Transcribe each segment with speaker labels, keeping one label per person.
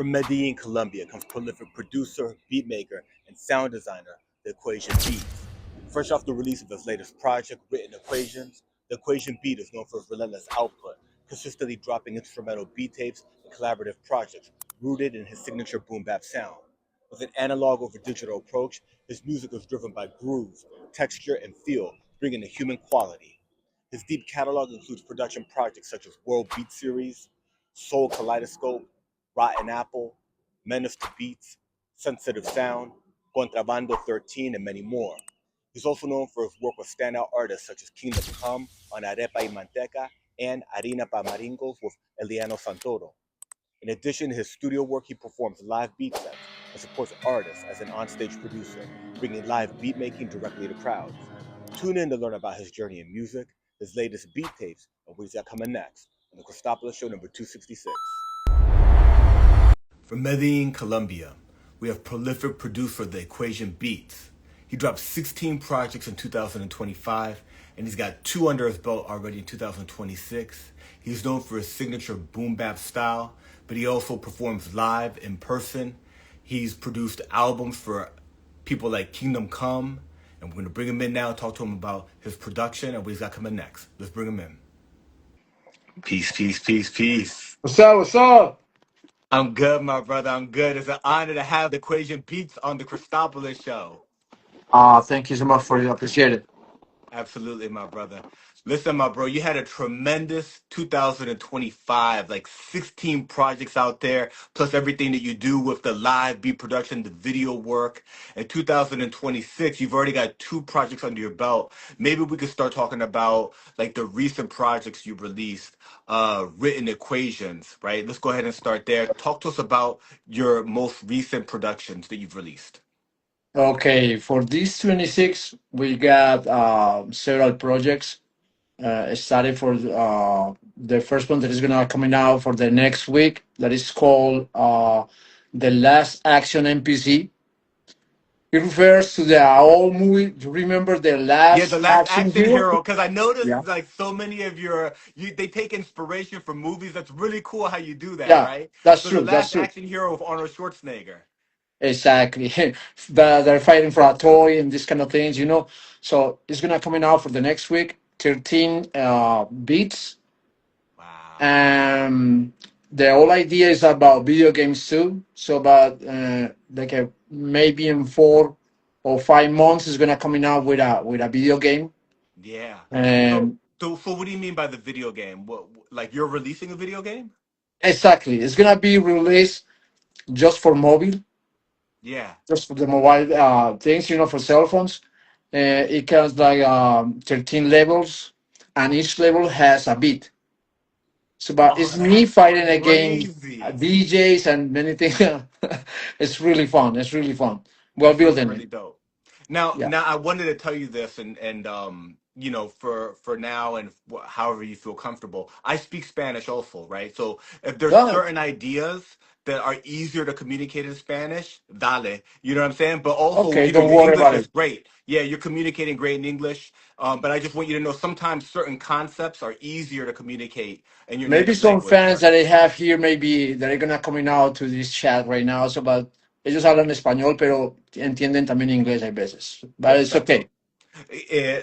Speaker 1: From Medellín, Colombia, comes prolific producer, beatmaker, and sound designer, The Equation Beats. Fresh off the release of his latest project, Written Equations, The Equation Beat is known for his relentless output, consistently dropping instrumental beat tapes and collaborative projects rooted in his signature boom-bap sound. With an analog over digital approach, his music is driven by groove, texture, and feel, bringing a human quality. His deep catalog includes production projects such as World Beat Series, Soul Kaleidoscope, Rotten Apple, Menace to Beats, Sensitive Sound, Contrabando 13, and many more. He's also known for his work with standout artists such as Kingdom Kome on Arepa y Manteca and Arepa y Manteca with Eliano Santoro. In addition to his studio work, he performs live beat sets and supports artists as an onstage producer, bringing live beat making directly to crowds. Tune in to learn about his journey in music, his latest beat tapes, and what he's got coming next on the Cristopolis Show number 266. From Medellín, Colombia, we have prolific producer The Equation Beats. He dropped 16 projects in 2025, and he's got 2 under his belt already in 2026. He's known for his signature boom bap style, but he also performs live in person. He's produced albums for people like Kingdom Kome, and we're going to bring him in now and talk to him about his production and what he's got coming next. Let's bring him in. Peace, peace, peace, peace.
Speaker 2: What's up? What's up?
Speaker 1: I'm good, my brother. I'm good. It's an honor to have The Equation Beats on the Cristopolis Show.
Speaker 2: Thank you so much for it. I appreciate it.
Speaker 1: Absolutely, my brother. Listen, my bro, you had a tremendous 2025, like 16 projects out there, plus everything that you do with the live beat production, the video work. In 2026, you've already got 2 projects under your belt. Maybe we could start talking about like the recent projects you released, Written Equations, right? Let's go ahead and start there. Talk to us about your most recent productions that you've released.
Speaker 2: Okay, for this 26, we got several projects. Started for the first one that is gonna coming out for the next week. That is called the Last Action MPC. It refers to the old movie. Do you remember the
Speaker 1: Yeah, the
Speaker 2: Last
Speaker 1: Last
Speaker 2: Action
Speaker 1: Action
Speaker 2: Hero?
Speaker 1: Hero, because I noticed
Speaker 2: Yeah,
Speaker 1: like so many of they take inspiration from movies. That's really cool how you do that,
Speaker 2: yeah,
Speaker 1: right?
Speaker 2: that's
Speaker 1: So the
Speaker 2: true. That's
Speaker 1: Last
Speaker 2: true.
Speaker 1: Action Hero with Arnold Schwarzenegger.
Speaker 2: Exactly. They're fighting for a toy and this kind of things, you know. So it's gonna coming out for the next week. 13 beats.
Speaker 1: Wow.
Speaker 2: The whole idea is about video games too. So about like maybe in 4 or 5 months is gonna coming out with a video game.
Speaker 1: Yeah. So,
Speaker 2: And
Speaker 1: so what do you mean by the video game? What, like you're releasing a video game?
Speaker 2: exactly, it's gonna be released just for mobile,
Speaker 1: Yeah.
Speaker 2: just for the mobile things, you know, for cell phones. It comes like 13 levels, and each level has a beat. So, but
Speaker 1: Oh,
Speaker 2: it's me
Speaker 1: that's
Speaker 2: fighting against
Speaker 1: crazy.
Speaker 2: DJs and many things. It's really fun. It's really fun. We're
Speaker 1: That sounds
Speaker 2: building it.
Speaker 1: really dope. Now,
Speaker 2: Yeah.
Speaker 1: now I wanted to tell you this, and for now and however you feel comfortable. I speak Spanish also, right? So if there's
Speaker 2: Yeah.
Speaker 1: certain ideas that are easier to communicate in Spanish, dale. You know what I'm saying? But also,
Speaker 2: Okay. Don't
Speaker 1: your
Speaker 2: worry
Speaker 1: English
Speaker 2: about
Speaker 1: is
Speaker 2: it.
Speaker 1: great. Yeah, you're communicating great in English. But I just want you to know sometimes certain concepts are easier to communicate in your
Speaker 2: Maybe
Speaker 1: native
Speaker 2: some
Speaker 1: language,
Speaker 2: fans
Speaker 1: right?
Speaker 2: that I have here, maybe that are gonna coming out to this chat right now. So, but ellos hablan español, pero entienden también inglés hay veces. But it's
Speaker 1: Perfecto.
Speaker 2: okay.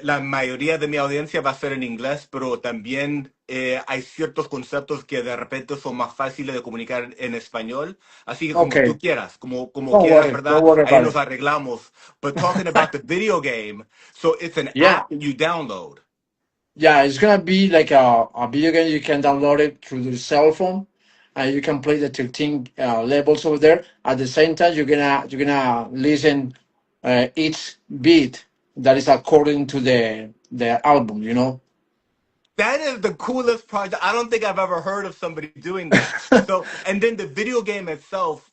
Speaker 1: La mayoría de mi audiencia va a ser en inglés, pero también hay ciertos conceptos que de repente son más fáciles de comunicar en español. Así que como
Speaker 2: Okay.
Speaker 1: tú quieras, como
Speaker 2: Don't
Speaker 1: quieras,
Speaker 2: worry. Don't
Speaker 1: ¿verdad?
Speaker 2: worry
Speaker 1: Ahí
Speaker 2: about
Speaker 1: nos
Speaker 2: it.
Speaker 1: arreglamos. But talking about the video game, so it's an
Speaker 2: Yeah.
Speaker 1: app that you download.
Speaker 2: Yeah, it's gonna be like a video game. You can download it through the cell phone, and you can play the 13 levels over there. At the same time, you're gonna listen each beat that is according to the album. You know.
Speaker 1: That is the coolest project. I don't think I've ever heard of somebody doing that. So, and then the video game itself,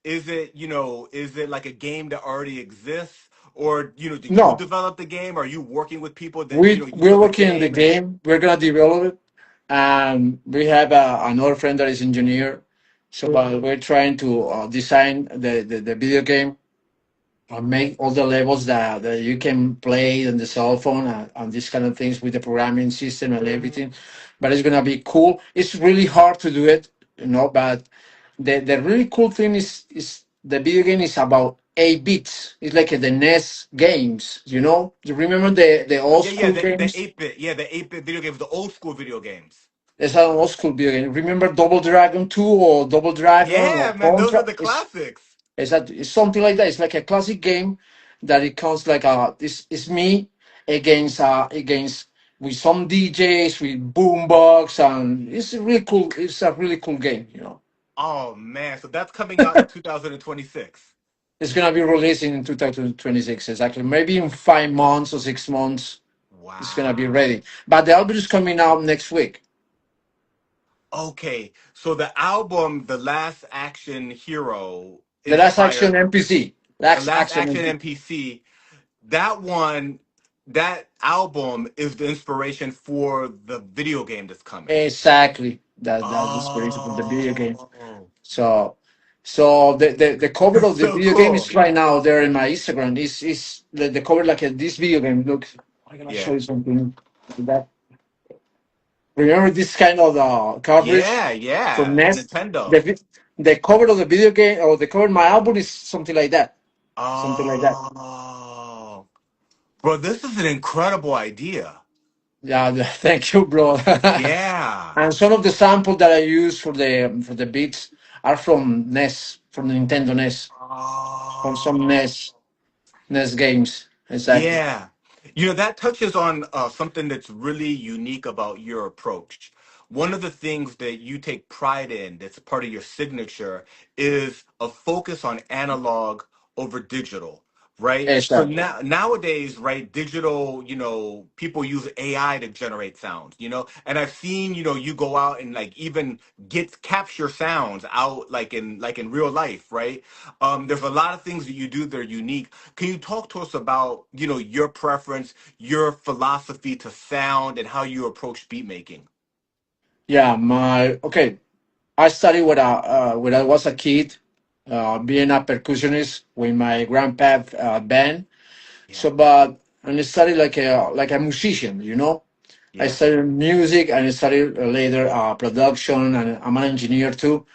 Speaker 1: is it like a game that already exists? Or, did you
Speaker 2: No,
Speaker 1: develop the game? Are you working with people that, you
Speaker 2: we're
Speaker 1: know the
Speaker 2: working in the
Speaker 1: game and
Speaker 2: game. We're gonna develop it, and we have another friend that is engineer. So we're trying to design the video game make all the levels that you can play on the cell phone and these kind of things with the programming system and everything. But it's gonna be cool. It's really hard to do it, you know, but the really cool thing is the video game is about 8 bits. It's like the NES games. You know, you remember the old
Speaker 1: Yeah,
Speaker 2: school
Speaker 1: the
Speaker 2: games?
Speaker 1: 8-bit, yeah, the 8-bit video games, the old school video games.
Speaker 2: It's an old school video game. Remember Double Dragon 2 or Double Dragon
Speaker 1: Yeah,
Speaker 2: or
Speaker 1: man, those are
Speaker 2: Contra?
Speaker 1: the classics.
Speaker 2: It's something like that. It's like a classic game that it comes like it's me against with some DJs with boombox, and it's really cool. It's a really cool game. You know,
Speaker 1: Oh man, so that's coming out in 2026.
Speaker 2: it's gonna be released in 2026 exactly. Maybe in 5 months or 6 months, it's gonna be
Speaker 1: Wow.
Speaker 2: ready. But the album is coming out next week.
Speaker 1: Okay, so the album, The Last Action Hero,
Speaker 2: The Last Action
Speaker 1: inspired
Speaker 2: MPC. Last
Speaker 1: Last
Speaker 2: Action
Speaker 1: Action
Speaker 2: MPC.
Speaker 1: MPC. That one, that album is the inspiration for the video game that's coming.
Speaker 2: Exactly. That's the inspiration for the video game.
Speaker 1: Oh,
Speaker 2: So, so the cover
Speaker 1: that's
Speaker 2: of the
Speaker 1: so
Speaker 2: video game is
Speaker 1: cool.
Speaker 2: right now there in my Instagram. Is the cover like this video game? Look, I'm gonna show
Speaker 1: Yeah.
Speaker 2: you something like that. Remember this kind of coverage
Speaker 1: Yeah,
Speaker 2: from
Speaker 1: yeah.
Speaker 2: Nest? The
Speaker 1: Nintendo.
Speaker 2: the cover of the video game or the cover of my album is something like that. Something like that.
Speaker 1: Oh, bro, this is an incredible idea.
Speaker 2: Yeah, thank you, bro.
Speaker 1: Yeah.
Speaker 2: And some of the samples that I use for the beats are from NES, from the Nintendo NES, from some
Speaker 1: Oh.
Speaker 2: NES games. Exactly.
Speaker 1: Yeah. You know, that touches on something that's really unique about your approach. One of the things that you take pride in, that's part of your signature, is a focus on analog over digital, right? So
Speaker 2: Exactly.
Speaker 1: nowadays, right, digital, people use AI to generate sounds, and I've seen, you go out and like even get capture sounds out like in real life, right? There's a lot of things that you do that are unique. Can you talk to us about, your preference, your philosophy to sound, and how you approach beat making?
Speaker 2: Yeah, my okay. I studied when I was a kid, being a percussionist with my grandpa band.
Speaker 1: Yeah,
Speaker 2: So, but and I studied like a musician, you know. I
Speaker 1: yeah,
Speaker 2: studied music and I studied later production, and I'm an engineer too.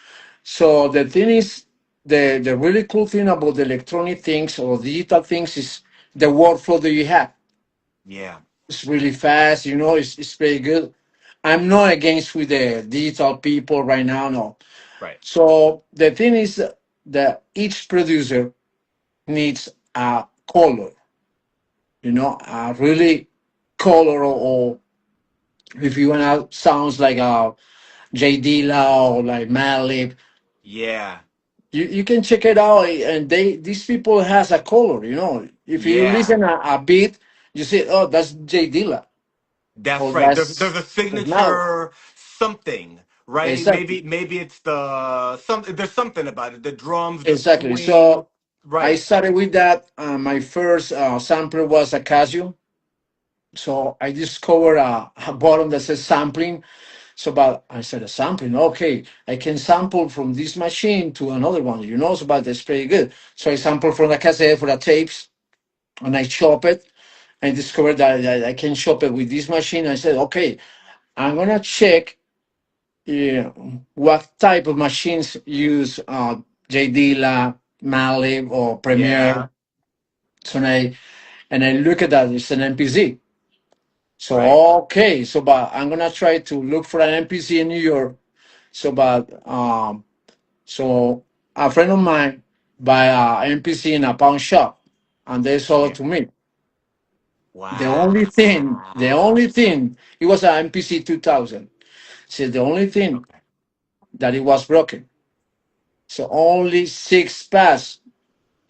Speaker 2: So the thing is, the really cool thing about the electronic things or digital things is the workflow that you have.
Speaker 1: yeah,
Speaker 2: It's really fast, you know. It's very good. I'm not against with the digital people right now, no.
Speaker 1: right.
Speaker 2: So the thing is that each producer needs a color, you know, a really color, or if you wanna sounds like a J Dilla or like Madlib,
Speaker 1: Yeah,
Speaker 2: you can check it out, and these people has a color, you know. If you
Speaker 1: yeah,
Speaker 2: listen a beat, you say, oh, that's J Dilla
Speaker 1: that's
Speaker 2: or
Speaker 1: right. There's a
Speaker 2: that's Madlib.
Speaker 1: signature something, right?
Speaker 2: Exactly,
Speaker 1: Maybe it's there's something about it. The drums, the
Speaker 2: exactly.
Speaker 1: swing,
Speaker 2: So I
Speaker 1: right?
Speaker 2: started with that. My first sampler was a Casio. So I discovered a button that says sampling. So, but I said a sampling. Okay, I can sample from this machine to another one, you know. So, but that's pretty good. So I sample from the cassette for the tapes, and I chop it. I discovered that I can chop it with this machine. I said, okay, I'm gonna check uh, what type of machines use J Dilla, Malib, or
Speaker 1: Yeah,
Speaker 2: Premiere. So and I look at that. It's an MPC. So
Speaker 1: right.
Speaker 2: okay, so but I'm gonna try to look for an NPC in New York. So but so a friend of mine buy a NPC in a pawn shop, and they sold it
Speaker 1: Yeah.
Speaker 2: to me.
Speaker 1: Wow.
Speaker 2: The only thing, it was an MPC 2000. So the only thing
Speaker 1: Okay.
Speaker 2: that it was broken. So only 6 pass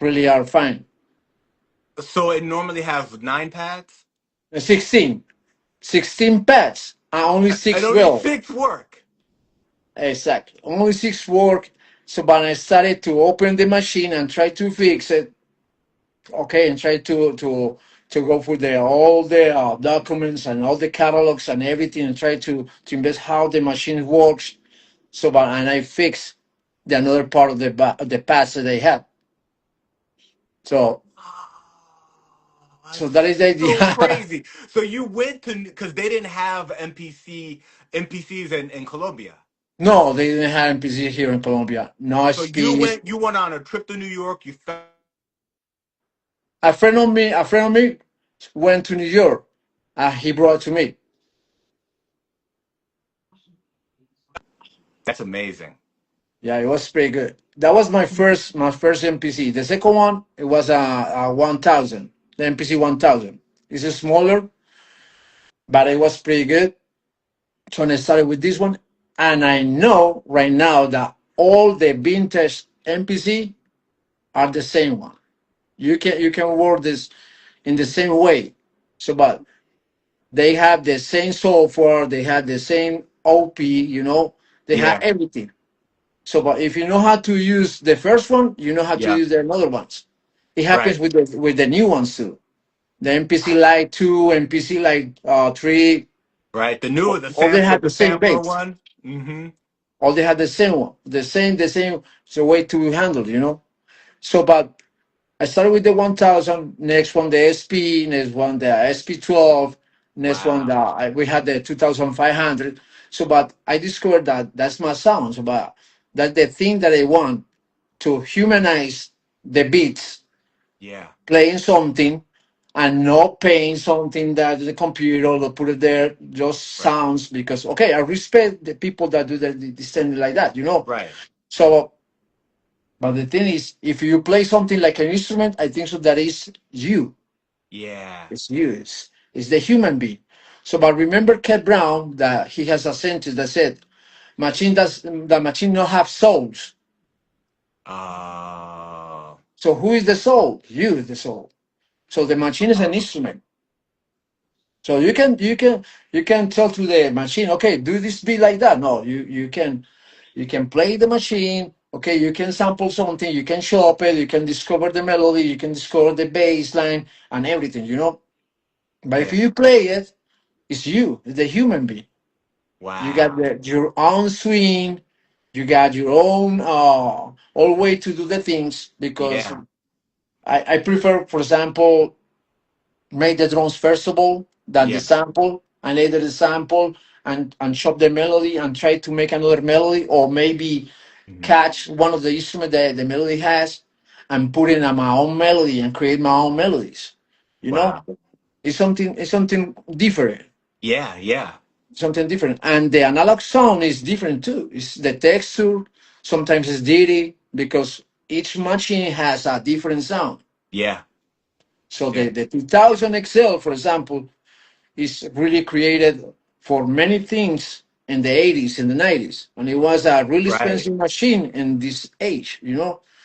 Speaker 2: really are fine.
Speaker 1: So it normally has 9 pads,
Speaker 2: 16, 16 pads, and only
Speaker 1: and
Speaker 2: six
Speaker 1: only
Speaker 2: will.
Speaker 1: six work.
Speaker 2: Exactly. Only six work. So when I started to open the machine and try to fix it, okay, and try to go through the all the documents and all the catalogs and everything, and try to invest how the machine works. So but and I fix the another part of the paths that they have. So
Speaker 1: Oh,
Speaker 2: so
Speaker 1: that's
Speaker 2: that is the
Speaker 1: so
Speaker 2: idea.
Speaker 1: crazy. So you went to because they didn't have MPCs in Colombia.
Speaker 2: No, they didn't have MPC here in Colombia. No
Speaker 1: So you
Speaker 2: spin.
Speaker 1: went, you went on a trip to New York. You found
Speaker 2: A friend of me went to New York. He brought it to me.
Speaker 1: that's amazing.
Speaker 2: Yeah, it was pretty good. That was my first MPC. The second one, it was a 1000, the MPC 1000. It's a smaller, but it was pretty good. So I started with this one, and I know right now that all the vintage MPC are the same one. You can work this in the same way. So, but they have the same software, they have the same OP, they have
Speaker 1: Yeah,
Speaker 2: everything. So, but if you know how to use the first one, you know how to
Speaker 1: yeah,
Speaker 2: use the other ones. It happens
Speaker 1: right,
Speaker 2: with the new ones too. The MPC Lite 2, MPC Lite 3,
Speaker 1: right. The newer, the
Speaker 2: all they
Speaker 1: sampler,
Speaker 2: have
Speaker 1: the
Speaker 2: the same
Speaker 1: sampler
Speaker 2: base.
Speaker 1: one. Mm-hmm.
Speaker 2: All they have the same one, the same. So way to handle. So, but I started with the 1000. Next one the SP. Next one the SP12. Next one
Speaker 1: Wow.
Speaker 2: we had the 2500. So, but I discovered that that's my sound. So, but that's the thing that I want to humanize the beats,
Speaker 1: Yeah.
Speaker 2: playing something and not paying something that the computer or put it there just
Speaker 1: Right.
Speaker 2: sounds, because okay, I respect the people that do this thing like that.
Speaker 1: Right.
Speaker 2: So, but the thing is, if you play something like an instrument, I think so that is you.
Speaker 1: Yeah.
Speaker 2: It's you. It's the human being. So, but remember Cat Brown, that he has a sentence that said, "Machine does the machine not have souls."
Speaker 1: Uh.
Speaker 2: So who is the soul? You is the soul. So the machine is an
Speaker 1: uh,
Speaker 2: instrument. So you can tell to the machine, okay, do this beat like that. No, you can play the machine. Okay, you can sample something, you can shop it, you can discover the melody, you can discover the bass line and everything. But if
Speaker 1: yeah.
Speaker 2: you play it, it's you, it's the human being. You got
Speaker 1: Wow.
Speaker 2: your own swing, you got your own way to do the things, because
Speaker 1: Yeah.
Speaker 2: I prefer, for example, make the drums first of all, than the
Speaker 1: Yeah.
Speaker 2: sample, and later the sample, and chop the melody and try to make another melody, or maybe
Speaker 1: Hmm.
Speaker 2: catch one of the instruments that the melody has and put in my own melody and create my own melodies. You know,
Speaker 1: Wow.
Speaker 2: it's something different,
Speaker 1: Yeah. Yeah.
Speaker 2: something different. And the analog sound is different too. It's the texture. Sometimes it's dirty because each machine has a different sound.
Speaker 1: Yeah.
Speaker 2: So
Speaker 1: Yeah.
Speaker 2: the 2000 XL, for example, is really created for many things in the 80s and the 90s. And it was a really
Speaker 1: Right.
Speaker 2: expensive machine in this age.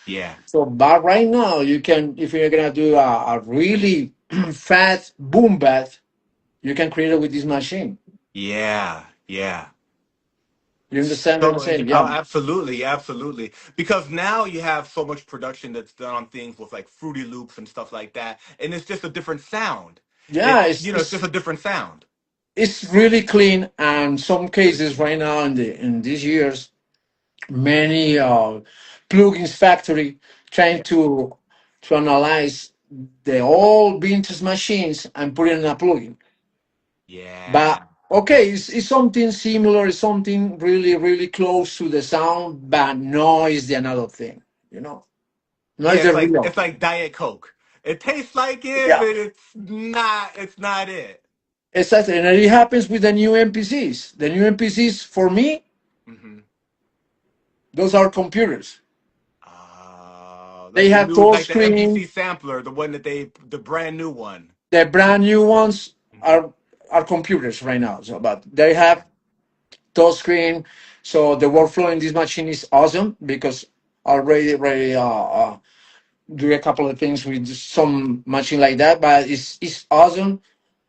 Speaker 1: Yeah.
Speaker 2: So, but right now, if you're going to do a really fat boom bat, you can create it with this machine.
Speaker 1: Yeah. Yeah.
Speaker 2: You understand what I'm
Speaker 1: So,
Speaker 2: saying?
Speaker 1: oh,
Speaker 2: Yeah.
Speaker 1: absolutely, absolutely. Because now you have so much production that's done on things with like Fruity Loops and stuff like that, and it's just a different sound.
Speaker 2: Yeah,
Speaker 1: It's just a different sound.
Speaker 2: it's really clean. And some cases right now in these years, many plugins factory trying
Speaker 1: Yeah,
Speaker 2: to analyze the old vintage machines and put it in a plugin.
Speaker 1: yeah,
Speaker 2: But okay, it's something similar, it's something really, really close to the sound, but no is the another thing, you know. No
Speaker 1: yeah.
Speaker 2: is the real.
Speaker 1: It's like Diet Coke. It tastes like it,
Speaker 2: Yeah.
Speaker 1: but it's not. It's not it.
Speaker 2: Exactly. And it happens with the new MPCs. The new MPCs, for me,
Speaker 1: Hmm.
Speaker 2: those are computers. They
Speaker 1: Like
Speaker 2: have touch
Speaker 1: like the MPC
Speaker 2: screen.
Speaker 1: sampler, the one that the brand new one.
Speaker 2: The brand new ones
Speaker 1: Hmm.
Speaker 2: are computers right now. So, but they have touch screen. So the workflow in this machine is awesome, because already do a couple of things with some machine like that. But it's awesome.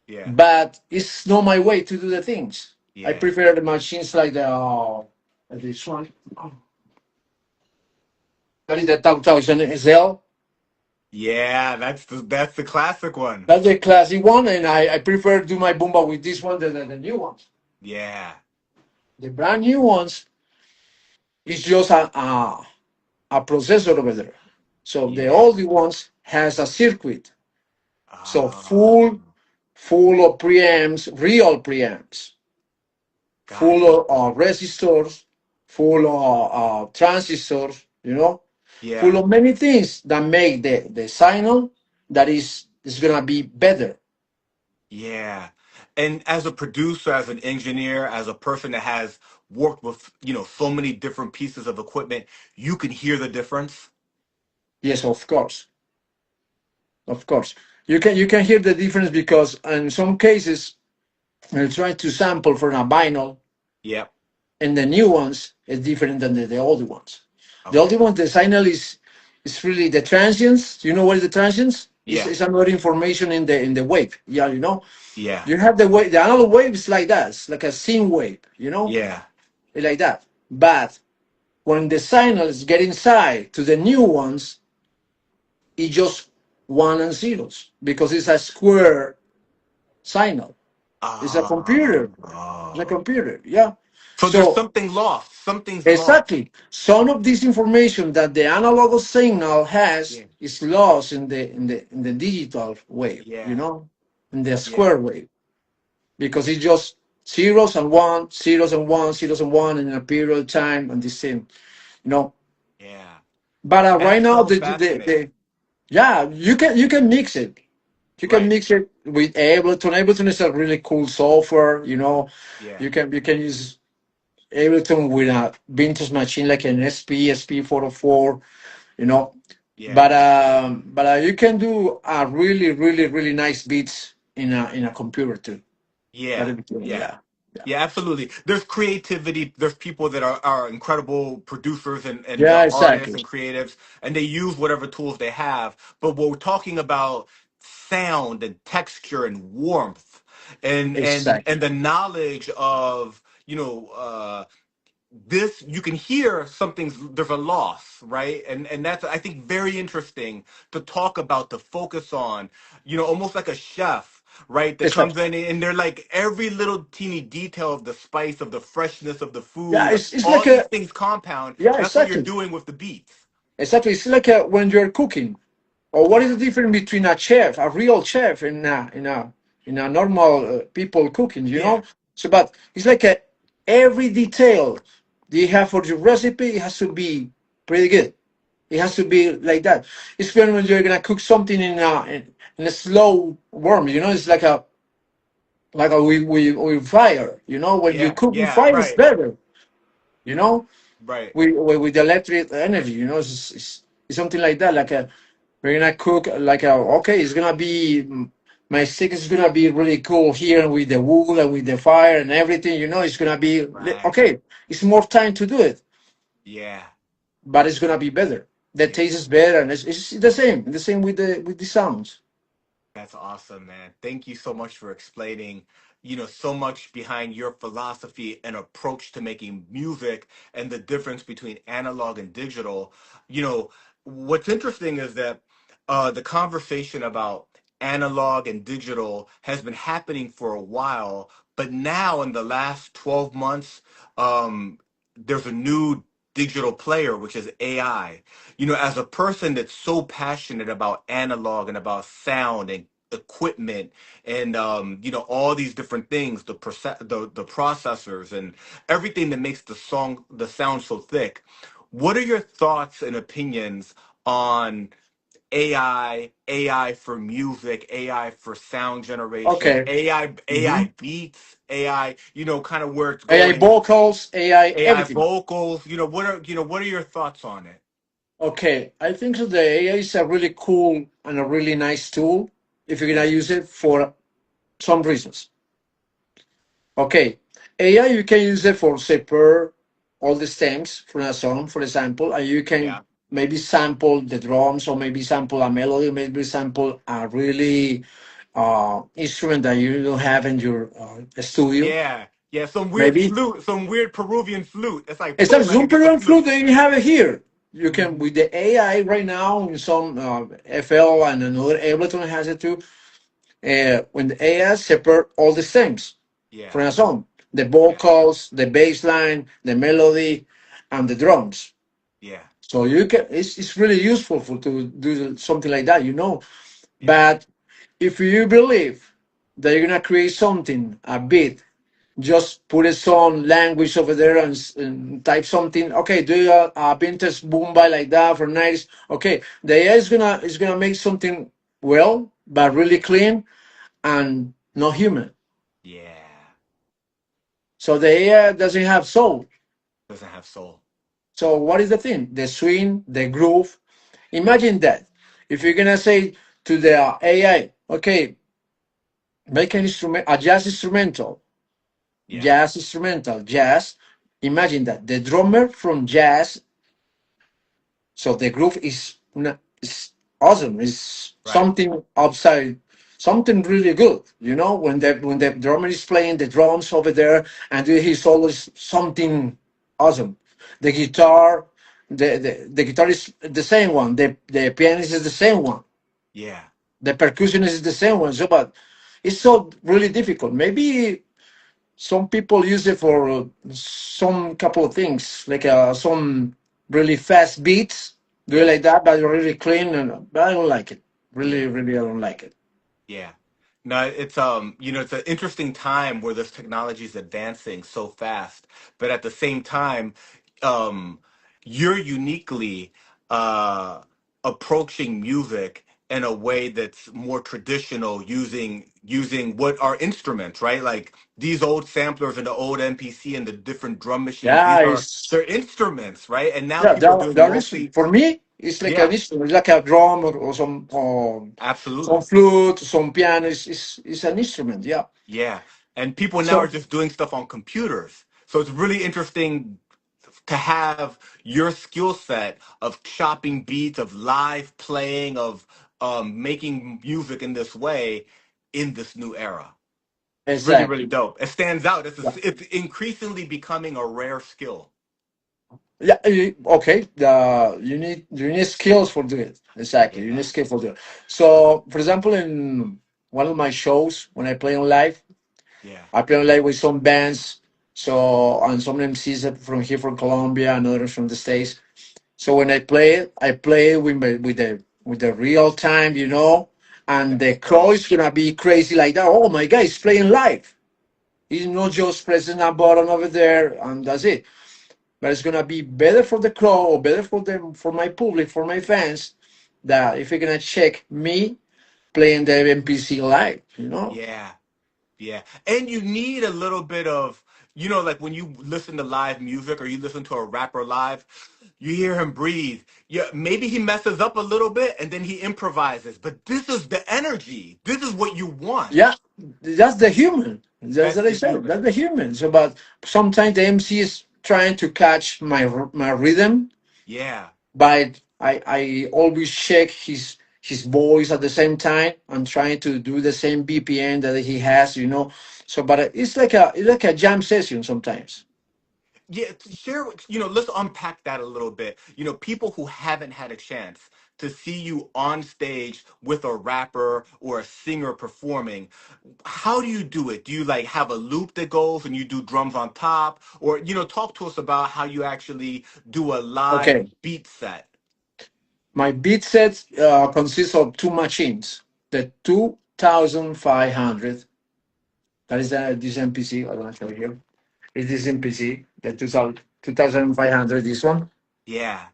Speaker 1: Yeah,
Speaker 2: But it's not my way to do the things. I
Speaker 1: yeah,
Speaker 2: prefer the machines like this one. That is the 2000 SL.
Speaker 1: yeah. That's the classic one.
Speaker 2: That's the classic one, and I prefer do my boomba with this one than the new ones.
Speaker 1: Yeah,
Speaker 2: The brand new ones is just a processor over there. So the
Speaker 1: yeah.
Speaker 2: old ones has a circuit. So
Speaker 1: Oh,
Speaker 2: full of preamps, real preamps,
Speaker 1: got
Speaker 2: full
Speaker 1: it.
Speaker 2: of resistors. full of transistors, full
Speaker 1: Yeah.
Speaker 2: of many things that make the signal that is gonna be better.
Speaker 1: Yeah. And as a producer, as an engineer, as a person that has worked with, so many different pieces of equipment, you can hear the difference.
Speaker 2: Yes, of course, of course. You can hear the difference because in some cases when you're trying to sample from a vinyl,
Speaker 1: Yep.
Speaker 2: and the new ones is different than the old ones. The old
Speaker 1: Okay.
Speaker 2: ones, the signal is really the transients. You know what is the transients?
Speaker 1: Yeah.
Speaker 2: It's another information in the wave. Yeah,
Speaker 1: Yeah.
Speaker 2: you have the wave. The analog wave is like that. It's like a sine wave.
Speaker 1: Yeah.
Speaker 2: It's like that. But when the signals get inside to the new ones, it's just one and zeros because it's a square signal. It's a computer. It's a
Speaker 1: Oh.
Speaker 2: computer. Yeah.
Speaker 1: So there's
Speaker 2: So
Speaker 1: something lost. Something's lost.
Speaker 2: exactly. Some of this information that the analog signal has
Speaker 1: Yeah.
Speaker 2: is lost in the digital wave,
Speaker 1: Yeah.
Speaker 2: in the
Speaker 1: Yeah.
Speaker 2: square wave, because it's just zeros and one, zeros and one, zeros and one in a period of time and the same, you know.
Speaker 1: Yeah.
Speaker 2: But right
Speaker 1: That's
Speaker 2: now,
Speaker 1: so
Speaker 2: the
Speaker 1: fascinating.
Speaker 2: yeah, you can mix it. You can
Speaker 1: Right.
Speaker 2: mix it with Ableton. Ableton is a really cool software.
Speaker 1: Yeah.
Speaker 2: You can use Ableton with a vintage machine like an SP 404, you know.
Speaker 1: Yeah.
Speaker 2: But you can do a really really really nice beats in a computer too.
Speaker 1: Yeah.
Speaker 2: That is,
Speaker 1: Yeah.
Speaker 2: yeah, yeah,
Speaker 1: Yeah, absolutely. There's creativity. There's people that are incredible producers and
Speaker 2: yeah,
Speaker 1: artists
Speaker 2: exactly,
Speaker 1: and creatives, and they use whatever tools they have. But what we're talking about sound and texture and warmth and
Speaker 2: exactly.
Speaker 1: the knowledge of, this you can hear something's there's a loss, right? And that's, I think, very interesting to talk about, to focus on, almost like a chef, right, that comes
Speaker 2: Exactly.
Speaker 1: in and they're like every little teeny detail of the spice, of the freshness of the
Speaker 2: Yeah,
Speaker 1: food,
Speaker 2: it's
Speaker 1: all
Speaker 2: like
Speaker 1: these
Speaker 2: a
Speaker 1: things compound.
Speaker 2: yeah,
Speaker 1: That's what you're
Speaker 2: exactly,
Speaker 1: doing with the beats.
Speaker 2: exactly. It's like when you're cooking. Or what is
Speaker 1: Yeah.
Speaker 2: the difference between a chef, a real chef, and a normal people cooking?
Speaker 1: Yeah.
Speaker 2: So, but it's like every detail that you have for your recipe, it has to be pretty good. It has to be like that. It's when you're gonna cook something in a slow warm. It's like a with fire. When you
Speaker 1: Yeah.
Speaker 2: cook with
Speaker 1: Yeah.
Speaker 2: fire, it's
Speaker 1: Right.
Speaker 2: better. You know,
Speaker 1: Right.
Speaker 2: with electric energy. It's something like that. We're gonna cook okay. It's gonna be my steak is gonna be really cool here with the wood and with the fire and everything. It's gonna be
Speaker 1: Right.
Speaker 2: okay. It's more time to do it,
Speaker 1: Yeah.
Speaker 2: but it's gonna be better. The
Speaker 1: Yeah.
Speaker 2: taste is better, and it's the same with the sounds.
Speaker 1: That's awesome, man. Thank you so much for explaining, so much behind your philosophy and approach to making music and the difference between analog and digital. What's interesting is that the conversation about analog and digital has been happening for a while, but now in the last 12 months, there's a new digital player, which is AI. As a person that's so passionate about analog and about sound and equipment and all these different things, the processors and everything that makes the sound so thick, what are your thoughts and opinions on AI for music, AI for sound generation,
Speaker 2: Okay.
Speaker 1: AI
Speaker 2: hmm
Speaker 1: beats, AI, kind of where it's
Speaker 2: AI
Speaker 1: going,
Speaker 2: vocals, AI
Speaker 1: AI
Speaker 2: everything.
Speaker 1: vocals, what are your thoughts on it?
Speaker 2: Okay, I think so. The AI is a really cool and a really nice tool if you're gonna
Speaker 1: Yeah.
Speaker 2: use it for some reasons. Okay, AI you can use it for separ all the stems from a song, for example, and you can
Speaker 1: Yeah.
Speaker 2: maybe sample the drums or maybe sample a melody, maybe sample a really instrument that you don't have in your studio.
Speaker 1: Yeah, yeah, some weird
Speaker 2: Maybe
Speaker 1: flute, some weird Peruvian flute. It's like
Speaker 2: it's a
Speaker 1: boom, I can get
Speaker 2: super
Speaker 1: the
Speaker 2: and flute
Speaker 1: flute.
Speaker 2: that you have it here. You can
Speaker 1: Hmm.
Speaker 2: with the AI right now in some FL and another Ableton has it too. When the AI separate all the stems
Speaker 1: Yeah,
Speaker 2: from a song, the
Speaker 1: yeah,
Speaker 2: vocals, the bass line, the melody, and the drums.
Speaker 1: yeah,
Speaker 2: So it's really useful to do something like that.
Speaker 1: yeah,
Speaker 2: But if you believe that you're gonna create something, a beat, just put some language over there and type something. Okay, do a vintage boom bap like that for nice. Okay, the AI is gonna make something well, but really clean and not human.
Speaker 1: Yeah.
Speaker 2: So the AI doesn't have soul.
Speaker 1: Doesn't have soul.
Speaker 2: So what is the thing? The swing, the groove. Imagine that. If you're gonna say to the AI, okay, make an instrument, a jazz instrumental,
Speaker 1: Yeah.
Speaker 2: jazz instrumental, jazz. Imagine that the drummer from jazz. So the groove is awesome. It's
Speaker 1: Right.
Speaker 2: something upside, something really good. When the drummer is playing the drums over there, and he's always something awesome. The guitar, the guitar is the same one. The pianist is the same one.
Speaker 1: Yeah.
Speaker 2: The percussionist is the same one. So, but it's so really difficult. Maybe some people use it for some couple of things, like some really fast beats, do it
Speaker 1: Yeah.
Speaker 2: like that, but really clean. And but I don't like it. Really,
Speaker 1: Yeah.
Speaker 2: really, I don't like it.
Speaker 1: Yeah. No, it's it's an interesting time where this technology is advancing so fast, but at the same time, um, you're uniquely uh approaching music in a way that's more traditional using what are instruments, right? Like these old samplers and the old MPC and the different drum machines,
Speaker 2: Yeah,
Speaker 1: these are
Speaker 2: it's
Speaker 1: they're instruments, right? And now
Speaker 2: yeah.
Speaker 1: people are doing
Speaker 2: That is
Speaker 1: multi,
Speaker 2: for me. It's like an
Speaker 1: yeah,
Speaker 2: instrument. It's like a drum or some
Speaker 1: absolutely.
Speaker 2: flute, some piano. It's an instrument. Yeah.
Speaker 1: Yeah. And people now are
Speaker 2: So
Speaker 1: just doing stuff on computers. So it's really interesting to have your skill set of chopping beats, of live playing, of making music in this way in this new era. It's really, really
Speaker 2: exactly.
Speaker 1: dope. It stands out.
Speaker 2: Yeah.
Speaker 1: It's increasingly becoming a rare skill.
Speaker 2: Yeah, okay. You need skills for doing it. Exactly, you need
Speaker 1: Yeah.
Speaker 2: skills for doing it. So, for example, in one of my shows, when I play on live,
Speaker 1: Yeah.
Speaker 2: I play on live with some bands. So, and some MCs from here from Colombia and others from the States. So when I play with the real time, and
Speaker 1: Yeah.
Speaker 2: the crowd is gonna be crazy like that. Oh my God, he's playing live. He's not just pressing a button over there and that's it, but it's gonna be better for the crowd or better for my public, for my fans, that if you're gonna check me playing the MPC live,
Speaker 1: Yeah. Yeah. And you need a little bit of, like when you listen to live music or you listen to a rapper live, you hear him breathe. Yeah, maybe he messes up a little bit and then he improvises, but this is the energy. This is what you want.
Speaker 2: Yeah, that's the human. That's
Speaker 1: That's
Speaker 2: what I
Speaker 1: the
Speaker 2: said.
Speaker 1: human.
Speaker 2: That's the human. So, but sometimes the MC is trying to catch my rhythm,
Speaker 1: Yeah.
Speaker 2: but I always check his voice at the same time. I'm trying to do the same BPM that he has. So, but it's like a jam session sometimes.
Speaker 1: Yeah, share, let's unpack that a little bit. People who haven't had a chance to see you on stage with a rapper or a singer performing, how do you do it? Do you like have a loop that goes and you do drums on top? Or, talk to us about how you actually do a live
Speaker 2: Okay.
Speaker 1: beat set.
Speaker 2: My beat set consists of two machines. The 2500, that is this MPC. I don't have to show you here. It's this MPC, the 2500, this one.
Speaker 1: Yeah.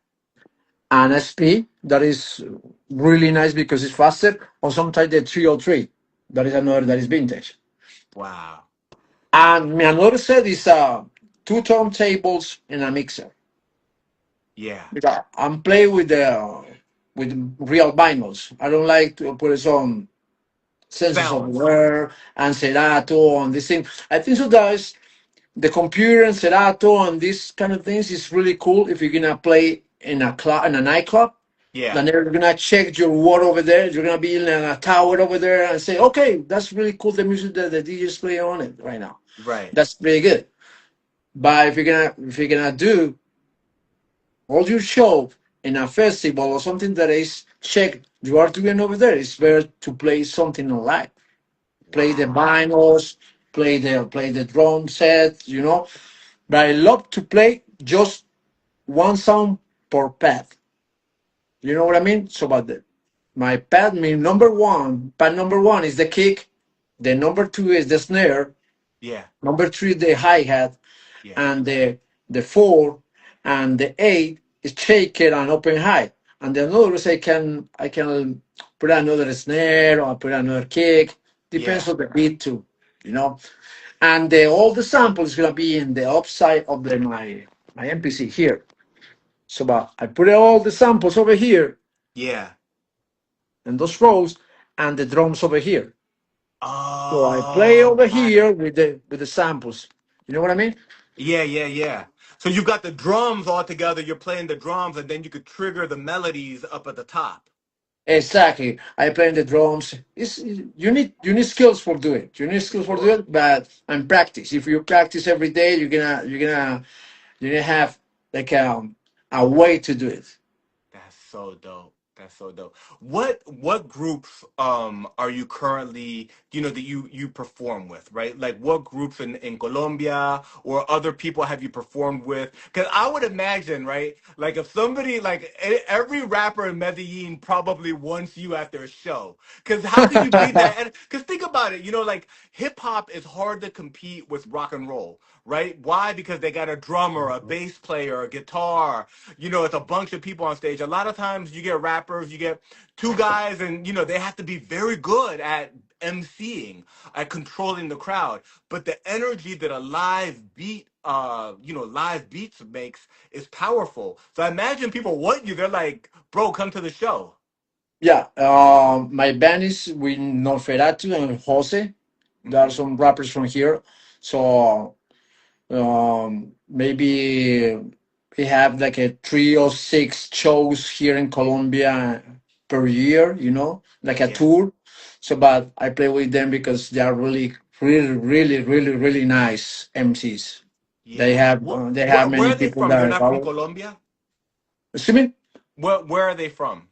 Speaker 2: And SP, that is really nice because it's faster. Or sometimes the 303, that is another that is vintage.
Speaker 1: Wow.
Speaker 2: And my another set is two turntables and a mixer.
Speaker 1: Yeah.
Speaker 2: Because I'm playing with real vinyls. I don't like to put some senses of
Speaker 1: Sounds.
Speaker 2: wear and Serato and this thing. I think so that is the computer and Serato and these kind of things is really cool if you're gonna play in a club in a nightclub.
Speaker 1: Yeah.
Speaker 2: Then they're gonna check your word over there. You're gonna be in a tower over there and say, okay, that's really cool. The music that the DJ is playing on it right now.
Speaker 1: Right.
Speaker 2: That's pretty good. But if you're gonna do all your show in a festival or something that is checked, you are doing over there. It's better to play something live. Play the
Speaker 1: Wow.
Speaker 2: vinyls, play the drum set. But I love to play just one sound per pad. You know what I mean? So, but my pad, mean number one, pad number one is the kick, the number two is the snare,
Speaker 1: Yeah.
Speaker 2: Number three, the hi hat,
Speaker 1: Yeah.
Speaker 2: and the four and the eight is shaken and open high. And the others I can put another snare or put another kick.
Speaker 1: Yeah.
Speaker 2: Depends on the beat too, you know. And all the sample is gonna be in the upside of my MPC here. So but I put all the samples over here
Speaker 1: Yeah.
Speaker 2: and those rows and the drums over here. So I play
Speaker 1: Oh,
Speaker 2: over
Speaker 1: got it.
Speaker 2: here with the samples. You know what I mean?
Speaker 1: Yeah, yeah, yeah. So you've got the drums all together, you're playing the drums, and then you could trigger the melodies up at the top.
Speaker 2: Exactly. I play the drums. You need skills for doing it. You need skills for
Speaker 1: Sure.
Speaker 2: doing it, but and practice. If you practice every day, you're gonna have like a way to do it.
Speaker 1: That's so dope. That's so dope. What groups are you currently, that you perform with, right? Like what groups in Colombia or other people have you performed with? Because I would imagine, right? Like if somebody like every rapper in Medellin probably wants you at their show. Because how could you beat that? And because think about it, like hip hop is hard to compete with rock and roll, right? Why? Because they got a drummer, a bass player, a guitar, it's a bunch of people on stage. A lot of times you get rappers, you get two guys, and they have to be very good at emceeing, at controlling the crowd. But the energy that a live beats makes is powerful. So I imagine people want you. They're like, bro, come to the show.
Speaker 2: Yeah. My band is with Norferatu and Jose. There are
Speaker 1: Hmm.
Speaker 2: some rappers from here. So maybe we have like a 3 or 6 shows here in Colombia per year, like a
Speaker 1: Yeah,
Speaker 2: tour. So, but I play with them because they are really, really, really, really, really nice MCs. They
Speaker 1: yeah.
Speaker 2: have
Speaker 1: What,
Speaker 2: uh, they have
Speaker 1: where
Speaker 2: many
Speaker 1: are they
Speaker 2: people
Speaker 1: from? They're
Speaker 2: that
Speaker 1: not from
Speaker 2: follow.
Speaker 1: Colombia.
Speaker 2: Excuse me?
Speaker 1: Where are they from?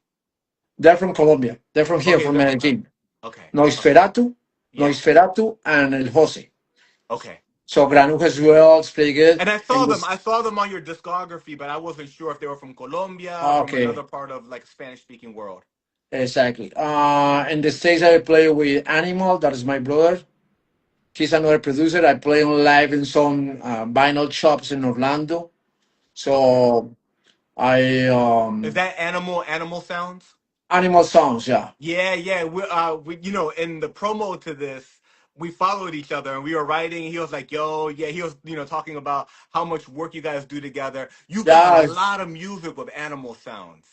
Speaker 2: They're from Colombia. They're from here,
Speaker 1: Okay,
Speaker 2: from
Speaker 1: they're from.
Speaker 2: Medellin.
Speaker 1: Okay, okay.
Speaker 2: Noisferatu,
Speaker 1: Yeah.
Speaker 2: Noisferatu, and El Jose.
Speaker 1: Okay.
Speaker 2: So Granuja as well. It's pretty good.
Speaker 1: And I
Speaker 2: And
Speaker 1: saw them.
Speaker 2: this,
Speaker 1: I saw them on your discography, but I wasn't sure if they were from Colombia, from another
Speaker 2: okay.
Speaker 1: part of like Spanish speaking world.
Speaker 2: Exactly. In the States, I play with Animal. That is my brother. He's another producer. I play on live in some vinyl shops in Orlando.
Speaker 1: Okay.
Speaker 2: So I
Speaker 1: Is that animal sounds?
Speaker 2: Animal Sounds. Yeah.
Speaker 1: Yeah, yeah. In the promo to this, we followed each other and we were writing. He was like, "Yo, yeah." He was, talking about how much work you guys do together. You've done a
Speaker 2: Yeah.
Speaker 1: lot of music with animal sounds.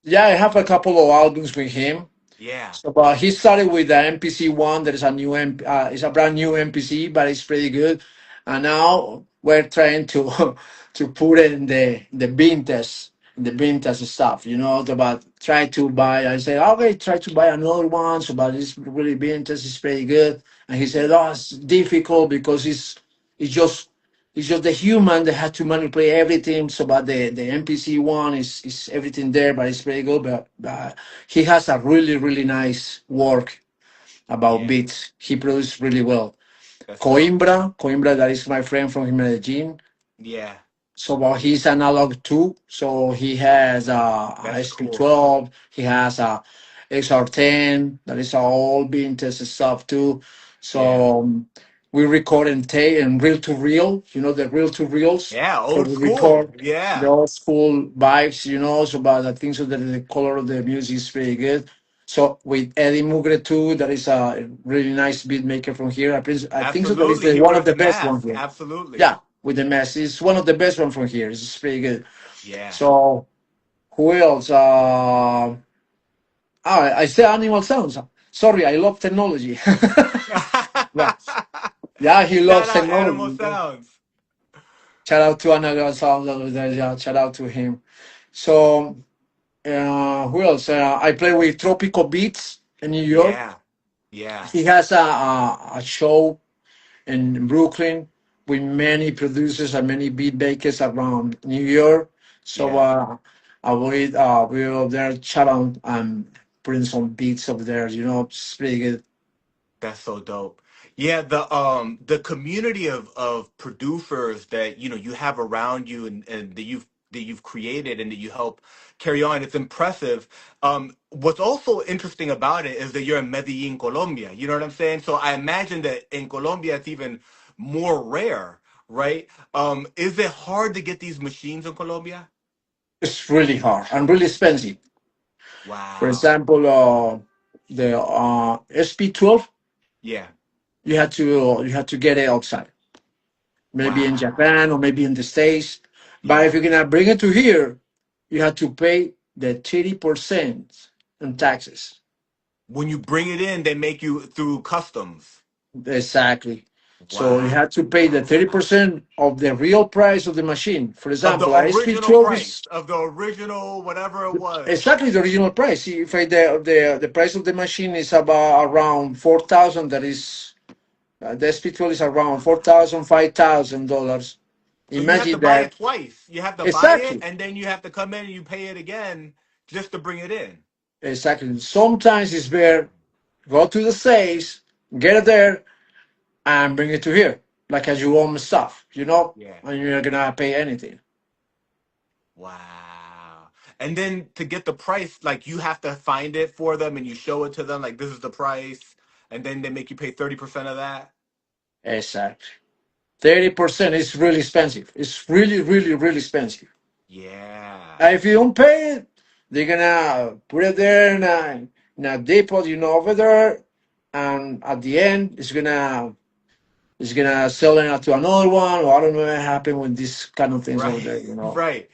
Speaker 2: Yeah. I have a couple of albums with him.
Speaker 1: Yeah,
Speaker 2: So, but he started with the MPC one. There is a it's a brand new MPC, but it's pretty good. And now we're trying to to put it in the vintage stuff. But try to buy. I say, okay, try to buy another one. So, but it's really vintage. It's pretty good. And he said,
Speaker 1: yeah,
Speaker 2: oh, it's difficult because it's just. It's just the human that had to manipulate everything. So, but the MPC one is everything there, but it's pretty good. But he has a really, really nice work about
Speaker 1: yeah.
Speaker 2: beats. He produced really well.
Speaker 1: That's dope.
Speaker 2: Coimbra, that is my friend from Medellin.
Speaker 1: Yeah,
Speaker 2: So, but he's analog too. So he has a
Speaker 1: that's cool.
Speaker 2: SP12. He has a XR10. That is all being tested stuff too.
Speaker 1: Yeah,
Speaker 2: So we record and tape and reel to reel. The reel to reels.
Speaker 1: yeah.
Speaker 2: So
Speaker 1: Old
Speaker 2: we
Speaker 1: school.
Speaker 2: record the
Speaker 1: Yeah.
Speaker 2: old school vibes. So but I think so that the color of the music is pretty good. So with Eddie Mugre too, that is a really nice beat maker from here. I think so that is
Speaker 1: Absolutely.
Speaker 2: the
Speaker 1: He
Speaker 2: one of
Speaker 1: wears
Speaker 2: the
Speaker 1: a
Speaker 2: best ones
Speaker 1: mask.
Speaker 2: here.
Speaker 1: Absolutely.
Speaker 2: Yeah, with the mess. It's one of the best one from here. It's pretty good.
Speaker 1: Yeah.
Speaker 2: So who else? I say Animal Sounds. Sorry, I love technology. Yeah, yeah, he
Speaker 1: Shout
Speaker 2: loves
Speaker 1: out Animal
Speaker 2: technology.
Speaker 1: Sounds.
Speaker 2: Shout out to Animal Sounds over there. Yeah, shout out to him. So who else? I play with Tropical Beats in New York.
Speaker 1: Yeah. Yeah.
Speaker 2: He has a show in Brooklyn with many producers and many beat makers around New York. So
Speaker 1: Yeah.
Speaker 2: I will we over there chat on and putting some beats over there. It's pretty good.
Speaker 1: That's so dope. Yeah, the community of producers that you have around you and that you've created and that you help carry on, it's impressive. What's also interesting about it is that you're in Medellin, Colombia. You know what I'm saying? So I imagine that in Colombia it's even more rare, right? Is it hard to get these machines in Colombia?
Speaker 2: It's really hard and really expensive. For
Speaker 1: Wow.
Speaker 2: example, the SP12,
Speaker 1: Yeah.
Speaker 2: you had to get it outside, maybe in Japan
Speaker 1: Wow.
Speaker 2: or maybe in the States. But
Speaker 1: Yeah.
Speaker 2: if you're gonna bring it to here, you have to pay the 30% in taxes.
Speaker 1: When you bring it in, they make you through customs.
Speaker 2: Exactly. So you
Speaker 1: Wow.
Speaker 2: have to pay the 30% of the real price of the machine. For
Speaker 1: Of the
Speaker 2: example, a
Speaker 1: original
Speaker 2: SP12
Speaker 1: price,
Speaker 2: is
Speaker 1: of the original whatever it was.
Speaker 2: exactly the original price. If the price of the machine is about around 4,000, that is the SP12 is around 4,000, $5,000.
Speaker 1: So you have to
Speaker 2: Imagine
Speaker 1: buy it
Speaker 2: that.
Speaker 1: twice. You have to buy it
Speaker 2: Exactly.
Speaker 1: and then you have to come in and you pay it again just to bring it in.
Speaker 2: Exactly. Sometimes it's better go to the States, get it there, and bring it to here, like as your own stuff,
Speaker 1: Yeah.
Speaker 2: and you're not gonna pay anything.
Speaker 1: Wow. And then to get the price, like you have to find it for them and you show it to them, like this is the price, and then they make you pay 30% of that.
Speaker 2: Exactly. 30% is really expensive. It's really, really, really expensive.
Speaker 1: Yeah.
Speaker 2: If you don't pay it, they're gonna put it there in a depot, over there, and at the end, it's gonna sell it to another one, or I don't know what happened with these kind of things over
Speaker 1: Right.
Speaker 2: there.
Speaker 1: Right.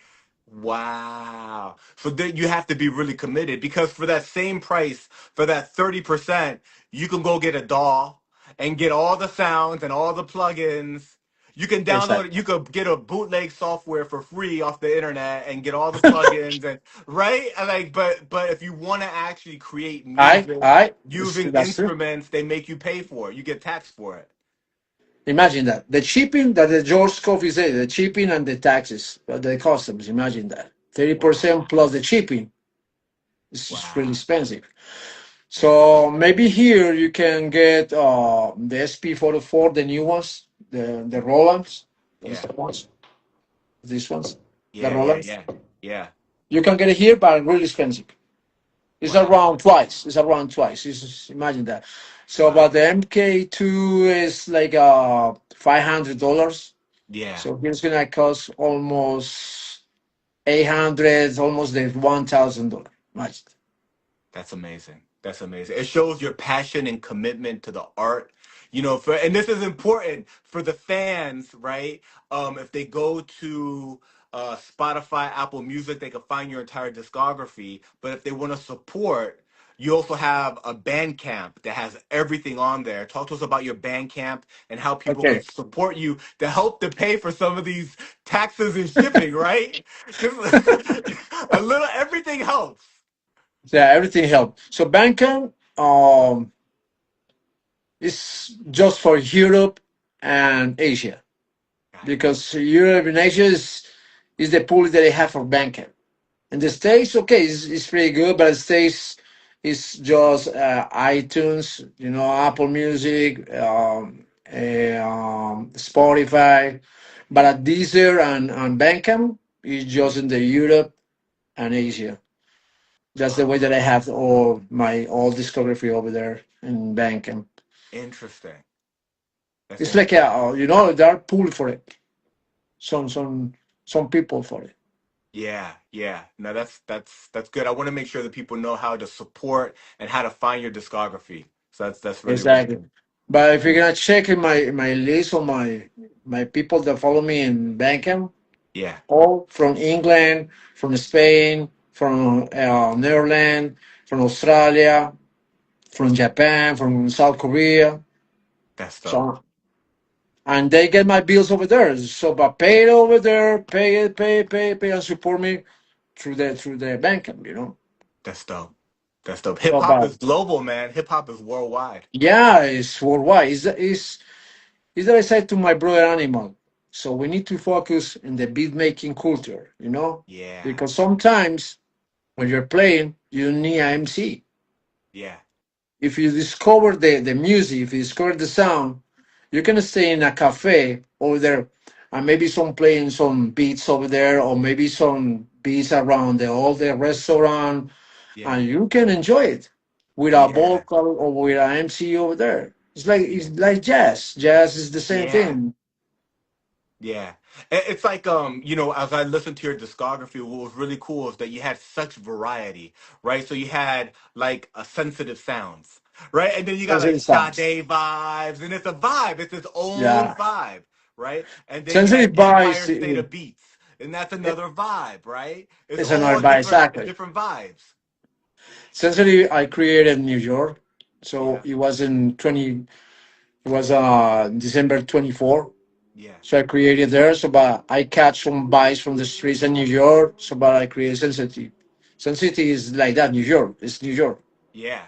Speaker 1: Wow. So then you have to be really committed because for that same price, for that 30%, you can go get a DAW and get all the sounds and all the plugins. You can download it.
Speaker 2: Exactly.
Speaker 1: You could get a bootleg software for free off the internet and get all the plugins and right? And like, but if you want to actually create music using
Speaker 2: That's true.
Speaker 1: instruments, they make you pay for it. You get taxed for it.
Speaker 2: Imagine that. The shipping that the George Coffee said, the shipping and the taxes, the customs, imagine that.
Speaker 1: Wow.
Speaker 2: 30% plus the shipping. It's really
Speaker 1: Wow.
Speaker 2: expensive.
Speaker 1: That's
Speaker 2: So maybe here you can get the SP44, the new ones, the Rolands, those
Speaker 1: yeah.
Speaker 2: the ones, these ones, the
Speaker 1: Yeah, yeah,
Speaker 2: Rolands.
Speaker 1: yeah. Yeah.
Speaker 2: You can get it here, but really expensive. It's
Speaker 1: Wow.
Speaker 2: around twice. It's around twice. Imagine that. So, but
Speaker 1: Wow.
Speaker 2: the MK2 is like $500.
Speaker 1: Yeah.
Speaker 2: So here's gonna cost almost 800, almost the $1,000. Imagine.
Speaker 1: That's amazing. That's amazing. It shows your passion and commitment to the art. For and this is important for the fans, right? If they go to Spotify, Apple Music, they can find your entire discography. But if they want to support, you also have a Bandcamp that has everything on there. Talk to us about your Bandcamp and how people can
Speaker 2: Okay.
Speaker 1: support you to help to pay for some of these taxes and shipping, right? Just a little, everything helps.
Speaker 2: Yeah, everything helped. So Bandcamp is just for Europe and Asia
Speaker 1: Got it.
Speaker 2: because Europe and Asia is the pool that they have for Bandcamp. And the States, okay, it's pretty good, but the States is just iTunes, Apple Music, Spotify. But at Deezer and Bandcamp is just in the Europe and Asia. That's the way that I have all discography over there in Bandcamp.
Speaker 1: Interesting. That's
Speaker 2: It's like
Speaker 1: interesting.
Speaker 2: there are pool for it. Some people for it.
Speaker 1: Yeah, yeah. No, that's good. I want to make sure that people know how to support and how to find your discography. So that's really, really
Speaker 2: Exactly.
Speaker 1: good.
Speaker 2: But if you're
Speaker 1: Yeah.
Speaker 2: gonna check in my list of my people that follow me in Bandcamp,
Speaker 1: Yeah,
Speaker 2: all from England, from Spain, from Netherlands, from Australia, from Japan, from South Korea.
Speaker 1: that's dope.
Speaker 2: So and they get my bills over there. So but pay it over there, pay it, pay, and support me through the Bandcamp.
Speaker 1: That's dope. That's dope. Hip
Speaker 2: So
Speaker 1: hop
Speaker 2: but
Speaker 1: is global, man. Hip hop is worldwide.
Speaker 2: yeah, it's worldwide. Is that I said to my brother Animal. So we need to focus in the beat making culture,
Speaker 1: Yeah,
Speaker 2: because sometimes when you're playing, you need an MC.
Speaker 1: yeah,
Speaker 2: If you discover the music, if you discover the sound, you can stay in a cafe over there and maybe some playing some beats over there, or maybe some beats around all the restaurant,
Speaker 1: yeah,
Speaker 2: and you can enjoy it with a
Speaker 1: yeah.
Speaker 2: vocal or with an MC over there. It's like jazz. Jazz is the same
Speaker 1: Yeah.
Speaker 2: thing.
Speaker 1: Yeah. It's like as I listened to your discography, what was really cool is that you had such variety, right? So you had like a sensitive sounds, right? And then you got like
Speaker 2: Sensitive sounds.
Speaker 1: Sade vibes, and it's a vibe, it's its own
Speaker 2: Yeah.
Speaker 1: vibe, right? And then you had
Speaker 2: Sensitive
Speaker 1: Empire
Speaker 2: bias
Speaker 1: State of Beats, and that's another vibe, right? It's
Speaker 2: is another
Speaker 1: all
Speaker 2: bias, exactly.
Speaker 1: different vibes.
Speaker 2: Sensitive I created in New York. So
Speaker 1: Yeah,
Speaker 2: it was in 20, it was December 24.
Speaker 1: yeah,
Speaker 2: So I created there. So but I catch some bias from the streets in New York. So but I create sensitive. Sensitive is like that, New York. It's New York.
Speaker 1: yeah.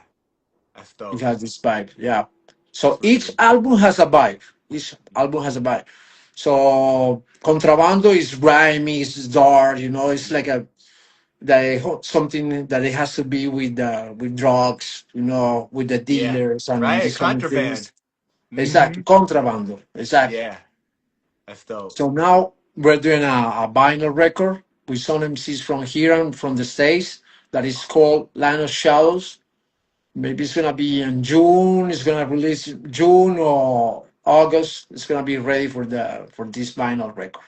Speaker 1: That's
Speaker 2: It
Speaker 1: dope.
Speaker 2: has this vibe. Yeah. So
Speaker 1: That's really
Speaker 2: each
Speaker 1: dope.
Speaker 2: album has a vibe. Each album has a vibe. So Contrabando is grimy, it's dark, it's like
Speaker 1: Hmm.
Speaker 2: a something that it has to be with drugs, with the
Speaker 1: Yeah,
Speaker 2: dealers and
Speaker 1: right.
Speaker 2: these kind of
Speaker 1: Contraband.
Speaker 2: things.
Speaker 1: Hmm.
Speaker 2: Exactly, contrabando, exactly.
Speaker 1: Yeah, that's dope.
Speaker 2: So now we're doing a vinyl record with some MCs from here and from the States that is called Line of Shadows. Maybe it's gonna be in June. It's gonna release June or August. It's gonna be ready for this vinyl record.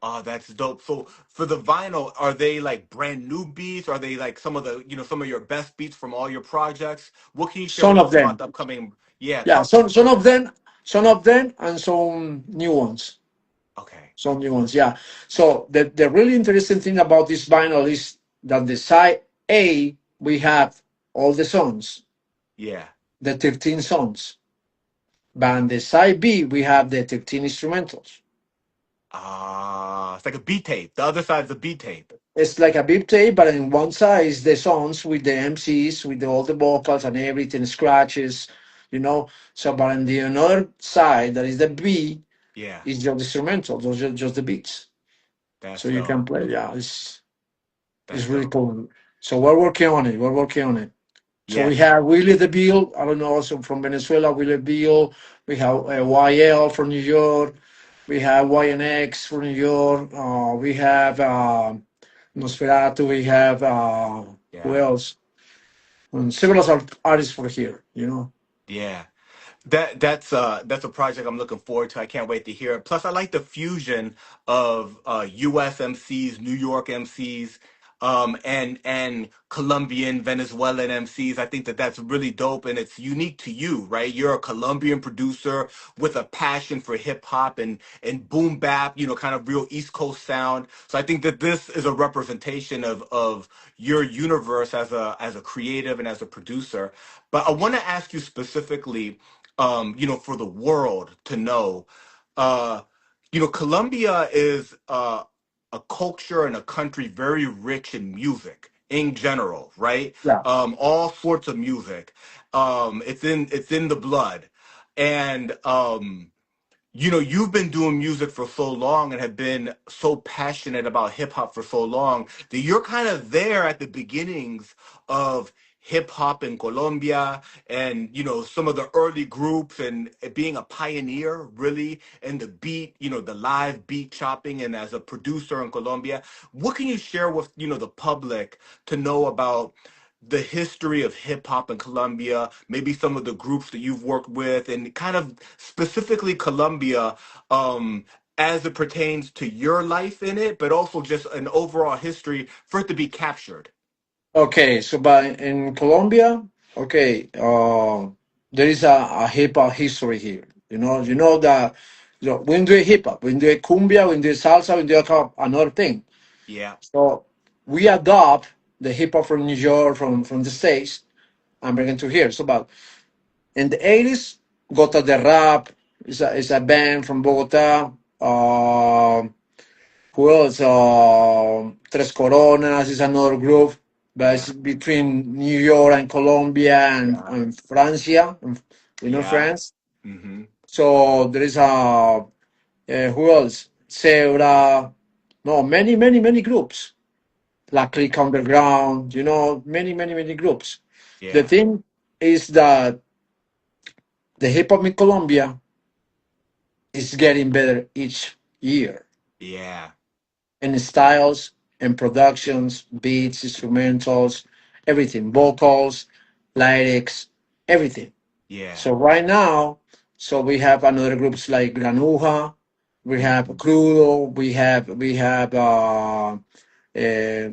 Speaker 1: Oh, that's dope. So for the vinyl, are they like brand new beats? Are they like some of the, some of your best beats from all your projects? What can you share
Speaker 2: Some
Speaker 1: with
Speaker 2: of
Speaker 1: us about
Speaker 2: them,
Speaker 1: the upcoming? Yeah,
Speaker 2: yeah.
Speaker 1: talk to me
Speaker 2: Some
Speaker 1: about
Speaker 2: of
Speaker 1: that.
Speaker 2: them, some of them, and some new ones.
Speaker 1: Okay.
Speaker 2: Some new ones, yeah. So the really interesting thing about this vinyl is that the side A we have all the songs,
Speaker 1: Yeah.
Speaker 2: the 13 songs, but on the side B we have the 13 instrumentals.
Speaker 1: It's like a beat tape. The other side's a beat tape.
Speaker 2: It's like a beat tape, but in one side is the songs with the MCs, with all the vocals and everything, scratches, you know. So, but on the another side, that is the B,
Speaker 1: Yeah,
Speaker 2: is just instrumental, those are just the beats. So
Speaker 1: that's
Speaker 2: you can
Speaker 1: dope.
Speaker 2: play. Yeah, it's
Speaker 1: That's
Speaker 2: really
Speaker 1: dope.
Speaker 2: cool. So we're working on it. We're working on it. So we
Speaker 1: Yes.
Speaker 2: have Willie the Bill, I don't know, also from Venezuela, Willie Bill. We have YL from New York. We have YNX from New York. We have Nosferatu. We have who
Speaker 1: Yeah.
Speaker 2: else? Several artists for here.
Speaker 1: Yeah. That's a project I'm looking forward to. I can't wait to hear it. Plus, I like the fusion of U.S. MCs, New York MCs, and Colombian, Venezuelan MCs. I think that that's really dope, and it's unique to you, right? You're a Colombian producer with a passion for hip hop and boom bap, kind of real East Coast sound. So I think that this is a representation of your universe as a creative and as a producer. But I want to ask you specifically for the world to know. Uh, Colombia is a culture and a country very rich in music in general, right?
Speaker 2: Yeah.
Speaker 1: All sorts of music. It's in the blood, and you've been doing music for so long and have been so passionate about hip hop for so long that you're kind of there at the beginnings of hip hop in Colombia and some of the early groups and being a pioneer really in the beat, the live beat chopping and as a producer in Colombia. What can you share with the public to know about the history of hip hop in Colombia, maybe some of the groups that you've worked with, and kind of specifically Colombia, as it pertains to your life in it, but also just an overall history for it to be captured.
Speaker 2: Okay, so but in Colombia, okay, there is a hip hop history here. You know that we do hip hop, we do cumbia, we do salsa, we do another thing.
Speaker 1: Yeah,
Speaker 2: So we adopt the hip hop from New York, from the States, and bring it to here. So, but in the 80s, Gota de Rap is a band from Bogota. Who else? Tres Coronas is another group, but
Speaker 1: yeah,
Speaker 2: it's between New York and Colombia
Speaker 1: yeah,
Speaker 2: and Francia,
Speaker 1: yeah.
Speaker 2: France.
Speaker 1: Mm-hmm.
Speaker 2: So there is who else? Zebra. No, many, many, many groups. La Click Underground, many, many, many groups. The
Speaker 1: Yeah,
Speaker 2: thing is that the hip hop in Colombia is getting better each year
Speaker 1: yeah,
Speaker 2: in styles and productions, beats, instrumentals, everything, vocals, lyrics, everything.
Speaker 1: Yeah.
Speaker 2: So right now, so we have another groups like Granuja, we have
Speaker 1: Hmm.
Speaker 2: Crudo,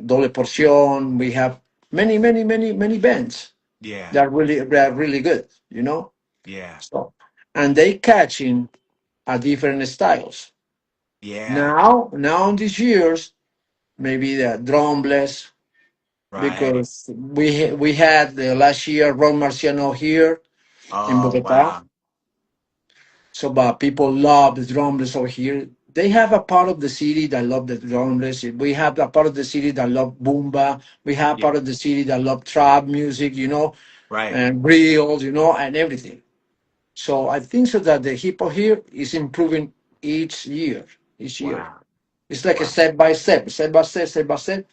Speaker 2: Doble Porción, we have many bands
Speaker 1: Yeah.
Speaker 2: that are really good, you know.
Speaker 1: Yeah.
Speaker 2: So and they catching different styles.
Speaker 1: Yeah.
Speaker 2: Now in these years, maybe the drumless
Speaker 1: Right.
Speaker 2: because we had the last year Ron Marciano here in
Speaker 1: Oh,
Speaker 2: Bogota.
Speaker 1: wow.
Speaker 2: So, but people love the drumless over here. They have a part of the city that love the drumless. We have a part of the city that love boomba. We have
Speaker 1: Yeah.
Speaker 2: part of the city that love trap music,
Speaker 1: Right.
Speaker 2: and reels, and everything. So I think so that the hip hop here is improving each year. Each year,
Speaker 1: Wow.
Speaker 2: it's like a
Speaker 1: Wow.
Speaker 2: step by step, step by step, step by step,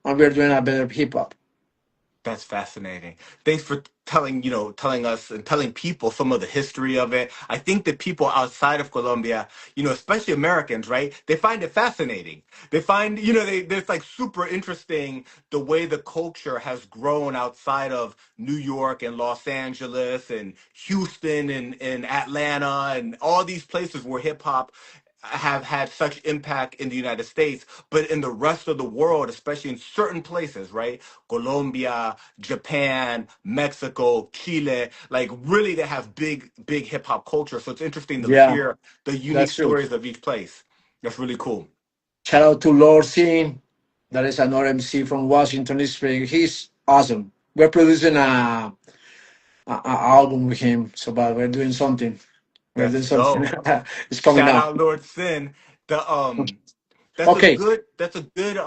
Speaker 2: and we're doing a better hip hop.
Speaker 1: That's fascinating. Thanks for telling us and telling people some of the history of it. I think that people outside of Colombia, especially Americans, right? They find it fascinating. They find, it's like super interesting the way the culture has grown outside of New York and Los Angeles and Houston and Atlanta and all these places where hip hop have had such impact in the United States, but in the rest of the world, especially in certain places, right? Colombia, Japan, Mexico, Chile, like really they have big hip hop culture. So it's interesting to
Speaker 2: Yeah,
Speaker 1: hear the unique
Speaker 2: that's true.
Speaker 1: stories of each place. That's really cool.
Speaker 2: Shout out to Lord Sin. That is another MC from Washington Spring. He's awesome. We're producing a album with him. So, but we're doing something. We're
Speaker 1: That's
Speaker 2: doing something.
Speaker 1: dope.
Speaker 2: It's coming
Speaker 1: Shout
Speaker 2: out.
Speaker 1: out Lord Sin. The
Speaker 2: Okay.
Speaker 1: that's a good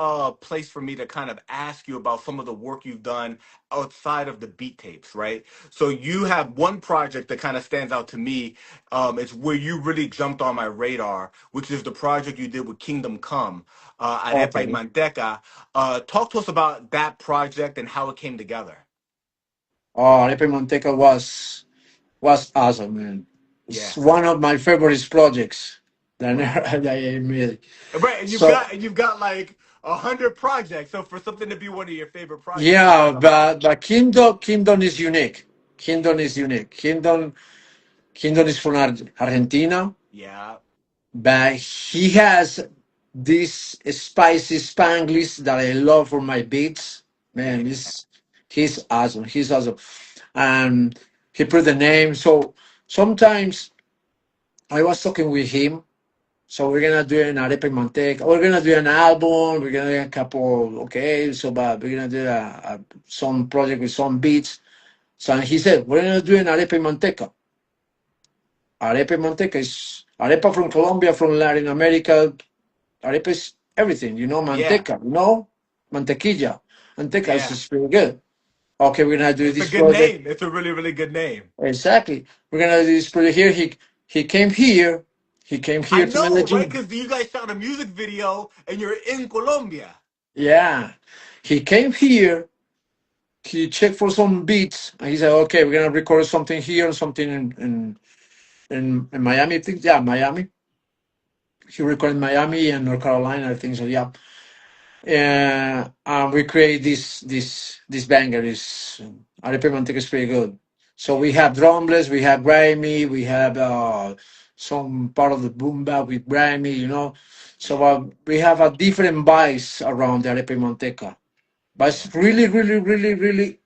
Speaker 1: place for me to kind of ask you about some of the work you've done outside of the beat tapes, right? So you have one project that kind of stands out to me. It's where you really jumped on my radar, which is the project you did with Kingdom Come, Arepa y
Speaker 2: Okay.
Speaker 1: Manteca. Talk to us about that project and how it came together.
Speaker 2: Oh, Arepa y Manteca was awesome, man. It's
Speaker 1: Yeah.
Speaker 2: one of my favorite projects that
Speaker 1: Wow.
Speaker 2: that I made.
Speaker 1: Right, and
Speaker 2: So
Speaker 1: you've got like 100 projects. So for something to be one of your favorite projects, it
Speaker 2: yeah,
Speaker 1: says a lot.
Speaker 2: but Kingdom is unique. Kingdom is unique. Kingdom is from Argentina.
Speaker 1: Yeah,
Speaker 2: But he has this spicy Spanglish that I love for my beats. Man,
Speaker 1: yeah,
Speaker 2: he's awesome. He's awesome. And he put the name. So sometimes I was talking with him. So we're gonna do an Arepa y Manteca. We're gonna do an album. We're gonna do a couple. Okay, so but we're gonna do some project with some beats. So and he said we're gonna do an Arepa y Manteca. Arepa y Manteca is arepa from Colombia, from Latin America. Arepa is everything,
Speaker 1: yeah,
Speaker 2: manteca, mantequilla. Manteca is
Speaker 1: yeah.
Speaker 2: just very good. Okay, we're gonna do
Speaker 1: It's a
Speaker 2: this
Speaker 1: good
Speaker 2: project.
Speaker 1: name. It's a really, really good name.
Speaker 2: Exactly. We're gonna do this project here. He came here. He came
Speaker 1: I
Speaker 2: here to
Speaker 1: know, right?
Speaker 2: Medellin.
Speaker 1: Because you guys shot a music video and you're in Colombia.
Speaker 2: Yeah. He came here. He checked for some beats and he said, okay, we're gonna record something here and something in Miami. I think, yeah, Miami. He recorded in Miami and North Carolina, I think so, yeah. We create this banger. This Arepa Manteca is pretty good. So we
Speaker 1: Yeah,
Speaker 2: have drumless, we have grimy, we have some part of the boom bap with grimy, So
Speaker 1: yeah,
Speaker 2: we have a different vibes around the Arepa Manteca. But
Speaker 1: yeah,
Speaker 2: it's really, really, really, really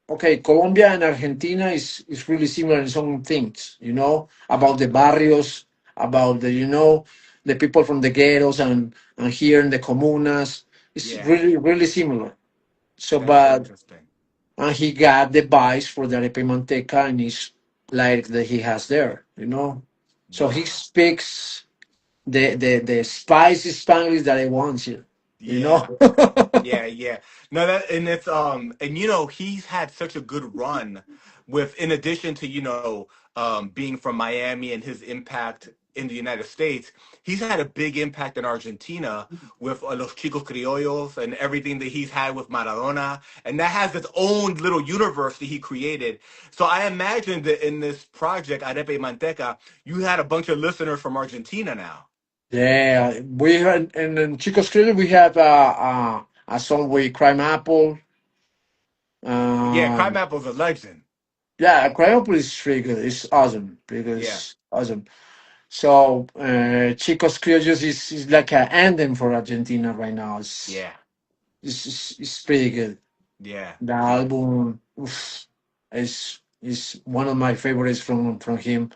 Speaker 2: okay. Colombia and Argentina is really similar in some things, about the barrios, about the people from the ghettos and here in the comunas. It's
Speaker 1: yeah.
Speaker 2: really, really similar. So,
Speaker 1: That's so
Speaker 2: but
Speaker 1: interesting.
Speaker 2: and he got the vice for the arepa y manteca and his like that he has there. So he
Speaker 1: Wow.
Speaker 2: speaks the spicy Spanish that I want you, you
Speaker 1: Yeah.
Speaker 2: know.
Speaker 1: Yeah, yeah. No, that and it's and he's had such a good run with in addition to being from Miami and his impact in the United States, he's had a big impact in Argentina with Los Chicos Criollos and everything that he's had with Maradona, and that has its own little universe that he created. So I imagine that in this project Arepa y Manteca, you had a bunch of listeners from Argentina now.
Speaker 2: Yeah, we had in Chicos Creole we have a song with Crime Apple.
Speaker 1: Yeah,
Speaker 2: Um,
Speaker 1: Crime Apple's a legend.
Speaker 2: Yeah, Cristopolis is pretty good. It's awesome
Speaker 1: Yeah,
Speaker 2: because awesome. So Chicos Criollos is like an anthem for Argentina right now.
Speaker 1: yeah,
Speaker 2: It's pretty good.
Speaker 1: yeah.
Speaker 2: The album oof, is one of my favorites from him.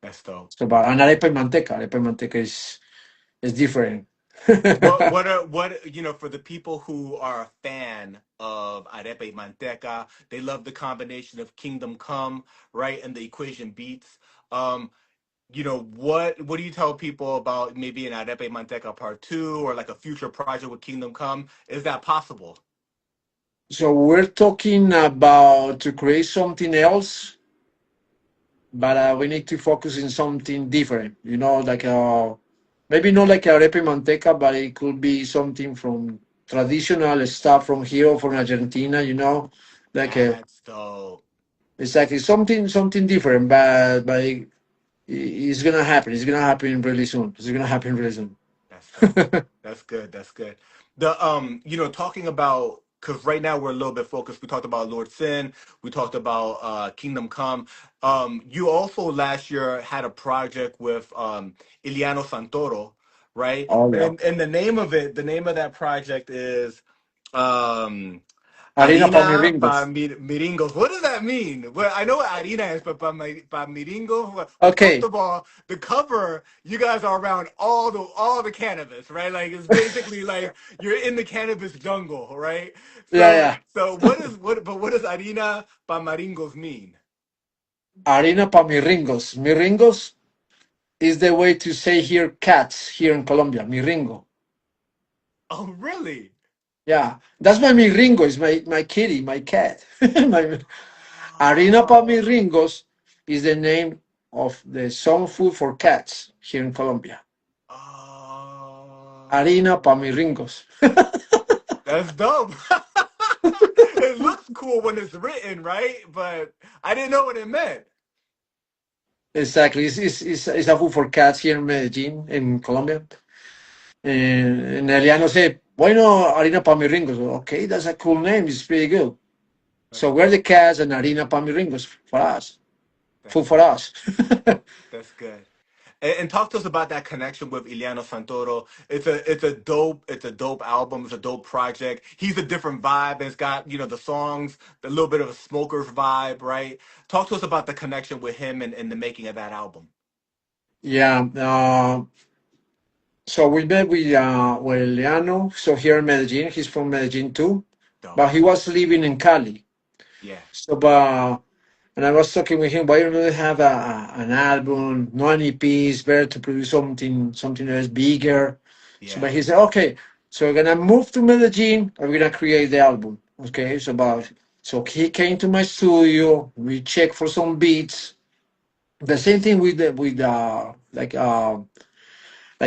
Speaker 1: That's dope.
Speaker 2: So, but and Arepa y Manteca is different.
Speaker 1: What for the people who are a fan of Arepa y Manteca, they love the combination of Kingdom Come, right, and the equation beats. Um, what do you tell people about maybe an Arepa y Manteca part two or like a future project with Kingdom Come? Is that possible?
Speaker 2: So we're talking about to create something else, but we need to focus in something different. Like maybe not like arepa y manteca, but it could be something from traditional stuff from here or from Argentina. Like
Speaker 1: That's dope.
Speaker 2: exactly something different, but it's gonna happen. It's gonna happen really soon. It's gonna happen really soon.
Speaker 1: That's dope. That's good. That's good. Talking about because right now we're a little bit focused. We talked about Lord Sin. We talked about Kingdom Come. You also last year had a project with Iliano Santoro, right?
Speaker 2: Oh yeah,
Speaker 1: And the name of that project is um
Speaker 2: harina para mis
Speaker 1: Harina
Speaker 2: ringos.
Speaker 1: pa miringos. What does that mean? Well, I know what harina is, but pa miringos. Well, first
Speaker 2: Okay,
Speaker 1: of all, the cover, you guys are around all the cannabis, right? Like it's basically like you're in the cannabis jungle, right?
Speaker 2: yeah,
Speaker 1: So
Speaker 2: yeah.
Speaker 1: so what does harina pa maringos mean?
Speaker 2: Harina para mis ringos. Mis ringos is the way to say here cats here in Colombia. Mi ringo.
Speaker 1: Oh, really?
Speaker 2: Yeah, that's my Miringo. Is my kitty, my cat. my Arena pa
Speaker 1: Oh,
Speaker 2: Miringos is the name of the song food for cats here in Colombia. Arena pa
Speaker 1: oh,
Speaker 2: Miringos.
Speaker 1: that's dope. It looks cool when it's written, right? But I didn't know what it meant.
Speaker 2: Exactly. It's a food for cats here in Medellín, in Colombia. And Eliano said, why no Arena pa Miringos? Okay, that's a cool name. It's pretty good.
Speaker 1: That's
Speaker 2: So we're the
Speaker 1: dope.
Speaker 2: cats and Arena pa Miringos for us.
Speaker 1: That's
Speaker 2: Food for
Speaker 1: good.
Speaker 2: us.
Speaker 1: That's good. And talk to us about that connection with Iliano Santoro. It's a dope album. It's a dope project. He's a different vibe. It's got the songs, a little bit of a smoker's vibe, right? Talk to us about the connection with him and the making of that album.
Speaker 2: Yeah. So we met with Leano. So here in Medellin, he's from Medellin too,
Speaker 1: Dope.
Speaker 2: but he was living in Cali.
Speaker 1: Yeah.
Speaker 2: So, and I was talking with him. Why don't we have an album, no an EPs? Better to produce something that is bigger. So,
Speaker 1: Yeah.
Speaker 2: but he said, okay. So we're gonna move to Medellin and we're gonna create the album. Okay. So he came to my studio. We checked for some beats. The same thing with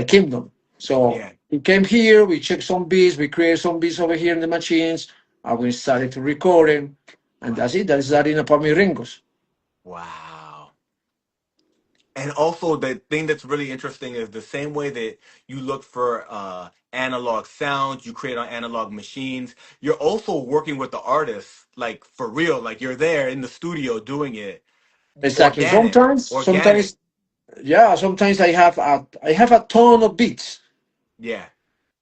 Speaker 2: Kingdom. So
Speaker 1: Yeah.
Speaker 2: we came here, we checked some beats, we created some beats over here in the machines, and we started to recording, and
Speaker 1: Wow.
Speaker 2: that's it. That is Arena Pami Ringos.
Speaker 1: Wow. And also the thing that's really interesting is the same way that you look for analog sounds, you create on analog machines, you're also working with the artists like for real, like you're there in the studio doing it
Speaker 2: Exactly.
Speaker 1: organic, organic.
Speaker 2: Sometimes, yeah. Sometimes I have a ton of beats.
Speaker 1: Yeah,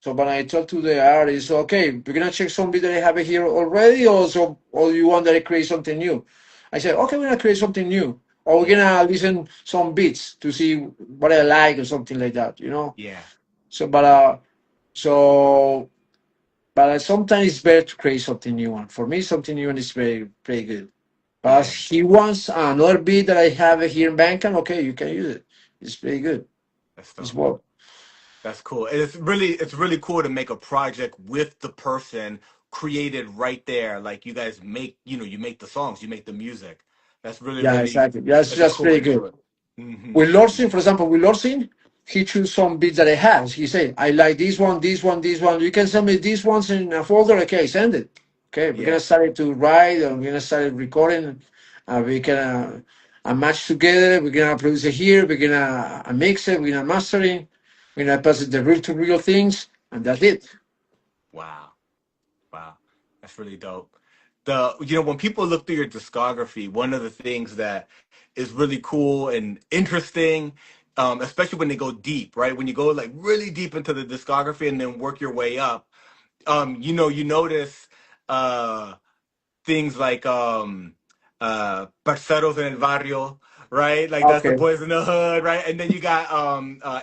Speaker 2: So when I talk to the artist, okay, we're gonna check some beat that I have here already, or you want that I create something new. I said, okay, we're gonna create something new, or we're
Speaker 1: yeah,
Speaker 2: gonna listen some beats to see what I like or something like that.
Speaker 1: yeah,
Speaker 2: So, but sometimes it's better to create something new. And for me, something new is very, very good. But
Speaker 1: yeah.
Speaker 2: if he wants another beat that I have here in Bandcamp, okay, you can use it. It's very good.
Speaker 1: That's
Speaker 2: It's
Speaker 1: dope.
Speaker 2: well.
Speaker 1: That's cool. And it's really cool to make a project with the person created right there. Like you guys make, you make the songs, you make the music. That's really,
Speaker 2: Yeah,
Speaker 1: really,
Speaker 2: exactly. That's
Speaker 1: that's a
Speaker 2: just
Speaker 1: cool way
Speaker 2: very
Speaker 1: to do
Speaker 2: good.
Speaker 1: it. Hmm.
Speaker 2: With Lorsin, for example, with Lorsin, he chose some beats that I have. He said, I like this one, this one, this one. You can send me these ones in a folder. Okay, send it. Okay, we're gonna
Speaker 1: Yeah.
Speaker 2: start to write and we're gonna start recording. We can match together. We're gonna produce it here. We're gonna mix it. We're gonna master it. We're gonna pass it the real to real things, and that's it.
Speaker 1: Wow. Wow. That's really dope. the when people look through your discography, one of the things that is really cool and interesting, especially when they go deep, right? When you go like really deep into the discography and then work your way up, you notice uh things like Parceros en el Barrio, right? Like that's the
Speaker 2: Okay.
Speaker 1: boys in the hood, right? And then you got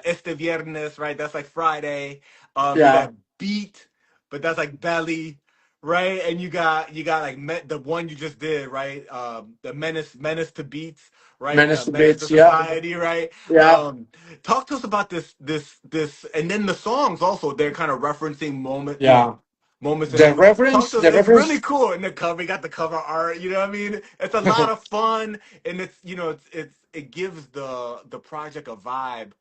Speaker 1: Este Viernes, right? That's like Friday. You
Speaker 2: Yeah.
Speaker 1: got Beat, but that's like Belly, right? And you got like the one you just did, right? The Menace to Beats, right?
Speaker 2: Menace to
Speaker 1: Menace to
Speaker 2: Beats. Yeah.
Speaker 1: Society, right?
Speaker 2: Yeah.
Speaker 1: Talk to us about this, and then the songs also. They're kind of referencing
Speaker 2: Yeah.
Speaker 1: moments in the
Speaker 2: The
Speaker 1: movie. Talk
Speaker 2: reference,
Speaker 1: to us.
Speaker 2: the
Speaker 1: It's really
Speaker 2: reference.
Speaker 1: cool in the cover. You got the cover art. You know what I mean? It's a lot of fun, and it gives the project a vibe.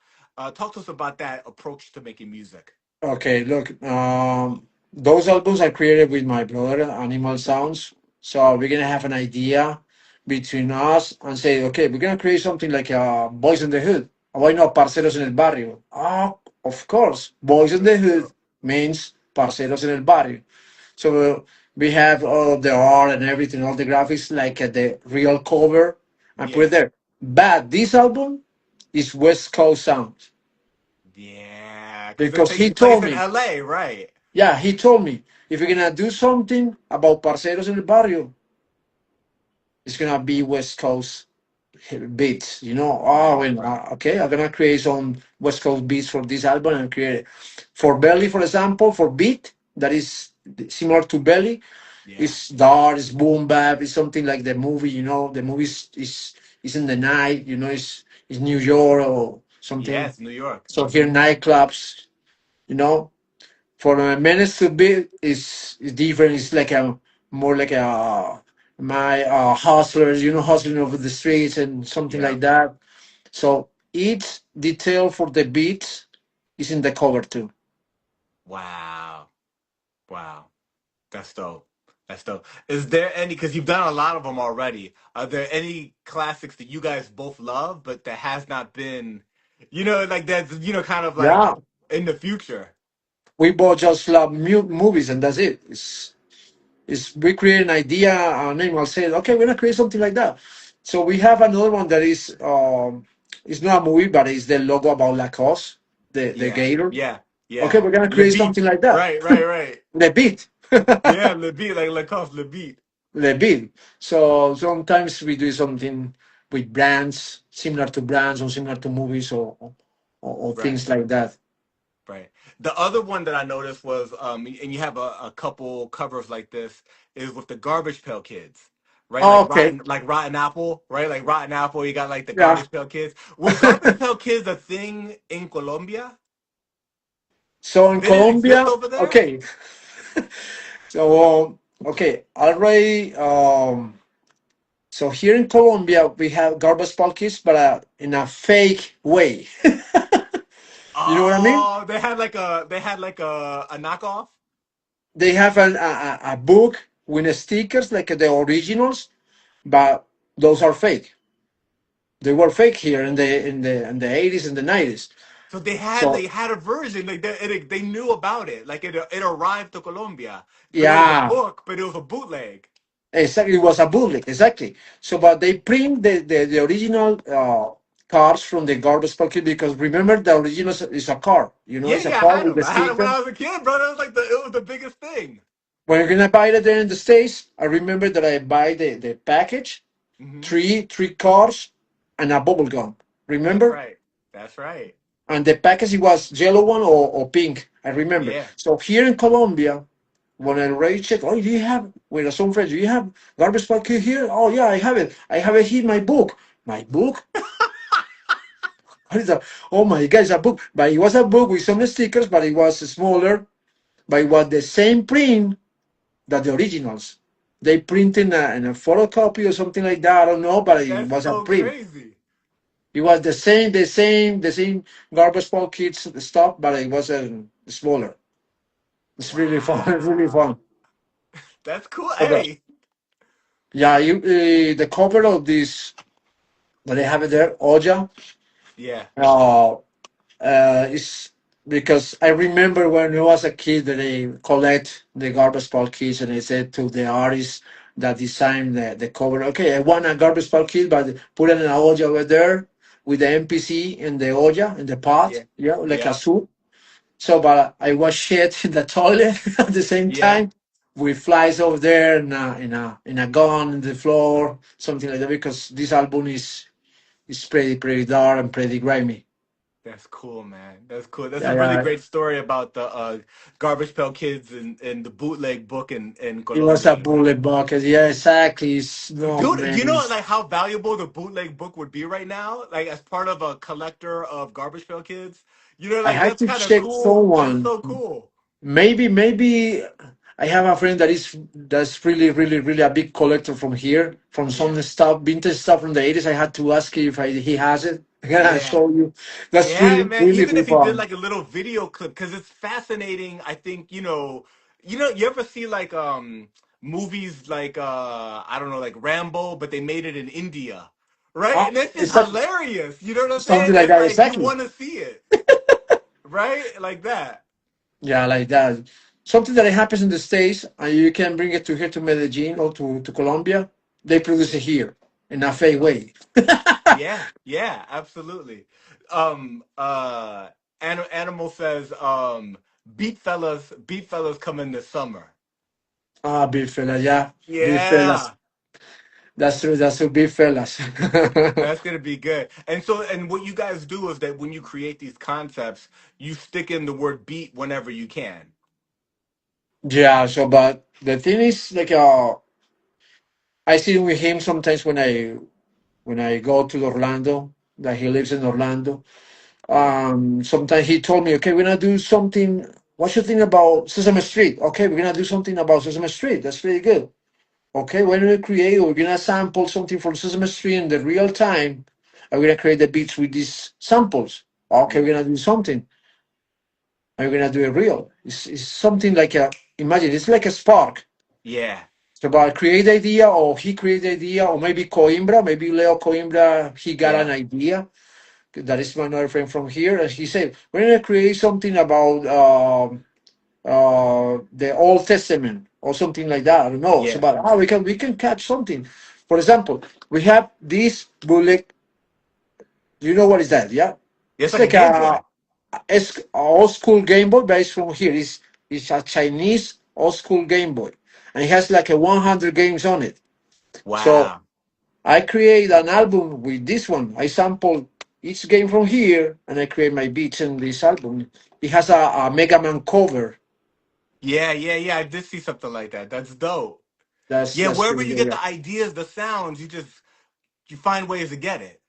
Speaker 1: Talk to us about that approach to making music.
Speaker 2: Okay, look, those albums are created with my brother, Animal Sounds. So we're gonna have an idea between us and say, okay, we're gonna create something like Boys in the Hood. Why not Parceros en el Barrio? Ah, of course, Boys in
Speaker 1: For
Speaker 2: the Hood
Speaker 1: sure.
Speaker 2: means Parceros en el Barrio. So we have all of the art and everything, all the graphics, like the real cover, and put it
Speaker 1: Yeah,
Speaker 2: there. But this album is West Coast sound
Speaker 1: yeah, because it
Speaker 2: because
Speaker 1: takes
Speaker 2: he
Speaker 1: place
Speaker 2: told
Speaker 1: in
Speaker 2: me.
Speaker 1: L.A., right?
Speaker 2: Yeah, he told me if you're gonna do something about parceros en el barrio, it's gonna be West Coast beats. Oh,
Speaker 1: Right.
Speaker 2: well, okay, I'm gonna create some West Coast beats for this album and create it. For Belly, for example, for beat that is similar to Belly,
Speaker 1: Yeah.
Speaker 2: it's dark, it's boom bap, it's something like the movie. The movie is in the night. It's New York or something.
Speaker 1: Yes, New York.
Speaker 2: So here nightclubs. You know, For a menace to be is different. It's like a more like a my hustlers, hustling over the streets and something
Speaker 1: Yeah.
Speaker 2: like that. So each detail for the beats is in the cover too.
Speaker 1: Wow. Wow. That's dope. That's dope. Is there any, because you've done a lot of them already, are there any classics that you guys both love, but that has not been, like that's, kind of like
Speaker 2: Yeah,
Speaker 1: in the future?
Speaker 2: we both just love movies and that's it. It's we create an idea, and then we'll say, okay, we're gonna create something like that. So we have another one that is it's not a movie, but it's the logo about Lacoste, the
Speaker 1: Yeah.
Speaker 2: gator.
Speaker 1: Yeah.
Speaker 2: Okay,
Speaker 1: Yeah.
Speaker 2: we're gonna
Speaker 1: Le
Speaker 2: create
Speaker 1: Beat.
Speaker 2: something like that.
Speaker 1: Right, right, right.
Speaker 2: The beat.
Speaker 1: Yeah, Le Beat, like Lacoste, Le Beat.
Speaker 2: The beat. So sometimes we do something with brands, similar to brands or similar to movies or
Speaker 1: Right.
Speaker 2: things like that.
Speaker 1: Right. The other one that I noticed was, and you have a couple covers like this, is with the Garbage Pail Kids, right?
Speaker 2: Oh, okay.
Speaker 1: Like Rotten Apple, right? Like Rotten Apple, you got like the
Speaker 2: Yeah.
Speaker 1: Garbage Pail Kids. Was Garbage Pail Kids a thing in Colombia?
Speaker 2: So in
Speaker 1: Did it exist
Speaker 2: Colombia,
Speaker 1: over there?
Speaker 2: okay. So okay, already. So here in Colombia, we have garbage packets, but in a fake way. You know what I mean?
Speaker 1: Oh, they had like a knockoff.
Speaker 2: They have a book with stickers like the originals, but those are fake. They were fake here in the 80s and the 90s.
Speaker 1: So they had
Speaker 2: So
Speaker 1: they had a version like they knew about it. Like it arrived to Colombia, but it was a
Speaker 2: yeah,
Speaker 1: book, but it was a bootleg.
Speaker 2: exactly. It was a bootleg, exactly. So, but they print the original cars from the garbage packet because remember the original is a car.
Speaker 1: Yeah,
Speaker 2: It's a
Speaker 1: yeah, I
Speaker 2: car
Speaker 1: had
Speaker 2: with
Speaker 1: them.
Speaker 2: the
Speaker 1: I had them when
Speaker 2: sticker.
Speaker 1: I was a kid, bro. That was like it was the biggest thing.
Speaker 2: When you're gonna buy it there in the States, I remember that I buy the package,
Speaker 1: Hmm.
Speaker 2: three cars, and a bubble gum.
Speaker 1: That's
Speaker 2: Remember?
Speaker 1: right. That's right.
Speaker 2: And the package it was yellow one or pink. I remember.
Speaker 1: Yeah.
Speaker 2: So here in Colombia, when I already check, oh, do you have with some friends? Do you have garbage packet here? Oh yeah, I have it. I have it here in my book. My book? What is that? Oh my God, it's a book. But it was a book with some stickers, but it was smaller. But it was the same print that the originals. They printed in a photocopy or something like that. I don't know, but it
Speaker 1: That's
Speaker 2: was a
Speaker 1: so
Speaker 2: print.
Speaker 1: crazy.
Speaker 2: It was the same garbage packets stuff, but it was smaller. It's really fun. It's really
Speaker 1: Wow.
Speaker 2: fun.
Speaker 1: That's cool.
Speaker 2: So
Speaker 1: Hey.
Speaker 2: yeah, the cover of this that I have it there, Oja,
Speaker 1: Yeah.
Speaker 2: uh, is because I remember when I was a kid that I collect the garbage pail kids and I said to the artist that designed the cover. Okay, I want a garbage pail kid, but put it in a olla over there with the MPC in the olla in the pot,
Speaker 1: Yeah.
Speaker 2: yeah, like a
Speaker 1: Yeah.
Speaker 2: soup. So, but I was shit in the toilet at the same
Speaker 1: Yeah.
Speaker 2: time with flies over there and in a gun in the floor, something like that. Because this album is pretty dark and pretty grimy.
Speaker 1: That's cool, man. That's cool. That's
Speaker 2: Yeah,
Speaker 1: a really
Speaker 2: yeah.
Speaker 1: great story about the Garbage Pail Kids and the bootleg book in
Speaker 2: It was a
Speaker 1: Colombia.
Speaker 2: bullet bucket. Yeah, exactly. No
Speaker 1: Dude, you
Speaker 2: man.
Speaker 1: know like how valuable the bootleg book would be right now? Like as part of a collector of Garbage Pail Kids? You know,
Speaker 2: I
Speaker 1: like
Speaker 2: had
Speaker 1: that's
Speaker 2: to
Speaker 1: kind of
Speaker 2: check
Speaker 1: cool. That's
Speaker 2: someone.
Speaker 1: so cool.
Speaker 2: Maybe I have a friend that's really a big collector from here, from
Speaker 1: Yeah.
Speaker 2: some stuff, vintage stuff from the 80s. I had to ask him if he has it. I gotta
Speaker 1: Yeah.
Speaker 2: show you. That's
Speaker 1: Yeah, man. Even
Speaker 2: really
Speaker 1: if he did
Speaker 2: fun.
Speaker 1: like a little video clip, because it's fascinating. I think you ever see like movies like I don't know, like Rambo, but they made it in India, right?
Speaker 2: Oh,
Speaker 1: And it's just
Speaker 2: it's like
Speaker 1: hilarious. You know what I'm saying?
Speaker 2: something like
Speaker 1: It's
Speaker 2: that,
Speaker 1: like you
Speaker 2: exactly.
Speaker 1: want to see it, right? Like that.
Speaker 2: Yeah, like that. Something that happens in the States, and you can bring it to here to Medellin or to Colombia. They produce it here in a fake way.
Speaker 1: Yeah, yeah, absolutely. Um, uh, Animal says, Beat fellas coming this summer.
Speaker 2: Ah, big fella, yeah, big fellas.
Speaker 1: Yeah.
Speaker 2: That's true. That's true, big fellas.
Speaker 1: That's gonna be good. And so, and what you guys do is that when you create these concepts, you stick in the word beat whenever you can.
Speaker 2: Yeah. So, but the thing is, like, I see with him sometimes when I go to Orlando. That he lives in Orlando.
Speaker 1: Yeah,
Speaker 2: Sometimes he told me, okay, we're gonna do something. What you think about Sesame Street? Okay, we're gonna do something about Sesame Street. That's pretty good. Okay, when we create, we're gonna sample something from Sesame Street in the real time, and we're gonna create the beats with these samples. Okay, we're
Speaker 1: yeah,
Speaker 2: gonna do something, and we're gonna do it real. It's something like imagine, it's like a spark.
Speaker 1: yeah,
Speaker 2: It's about create the idea, or he create the idea, or maybe Coimbra, maybe Leo Coimbra, he got an
Speaker 1: yeah,
Speaker 2: idea. That is my another friend from here, and he said, we're gonna create something about the Old Testament or something like that. I don't know. It's
Speaker 1: yeah.
Speaker 2: about how we can catch something. For example, we have this bullet. Do you know what is that? Yeah,
Speaker 1: It's
Speaker 2: it's
Speaker 1: like a
Speaker 2: like
Speaker 1: Game Boy.
Speaker 2: it's a old school Game Boy based from here. It's a Chinese old school Game Boy, and it has like a 100 games on it. So
Speaker 1: Wow.
Speaker 2: I create an album with this one. I sample each game from here, and I create my beats in this album. It has a Mega Man cover.
Speaker 1: Yeah, yeah, yeah. I did see something like that. That's dope.
Speaker 2: That's
Speaker 1: Yeah,
Speaker 2: that's
Speaker 1: wherever
Speaker 2: pretty
Speaker 1: you
Speaker 2: good.
Speaker 1: get
Speaker 2: Yeah.
Speaker 1: the ideas, the sounds, you find ways to get it.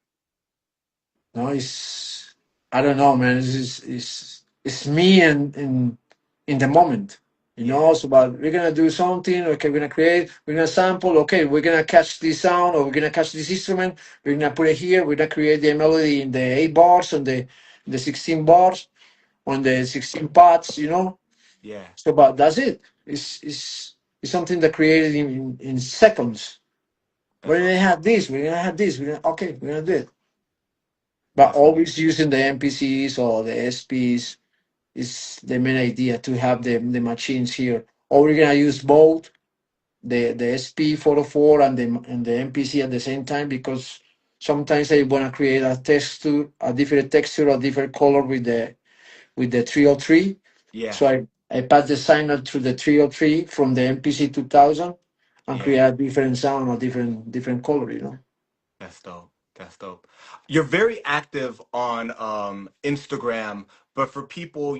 Speaker 2: No, it's I don't know, man. It's me and in the moment,
Speaker 1: Yeah,
Speaker 2: So, but we're gonna do something. Okay, we're gonna create. We're gonna sample. Okay, we're gonna catch this sound, or we're gonna catch this instrument. We're gonna put it here. We're gonna create the melody in the 8 bars on the 16 bars on the 16 parts.
Speaker 1: yeah.
Speaker 2: So, but that's it. It's something that created in seconds. We're
Speaker 1: That's
Speaker 2: gonna
Speaker 1: awesome.
Speaker 2: have this. We're gonna have this. Okay. We're gonna do it. But
Speaker 1: That's
Speaker 2: always using the MPCs or the SPs is the main idea to have the machines here. Or we're gonna use both the SP 404 and the MPC at the same time because sometimes I wanna create a different texture, a different color with the 303.
Speaker 1: Yeah,
Speaker 2: So I pass the signal through the 303 from the MPC 2000 and create
Speaker 1: yeah.
Speaker 2: a different sound or different color.
Speaker 1: That's dope. That's dope. You're very active on Instagram, but for people,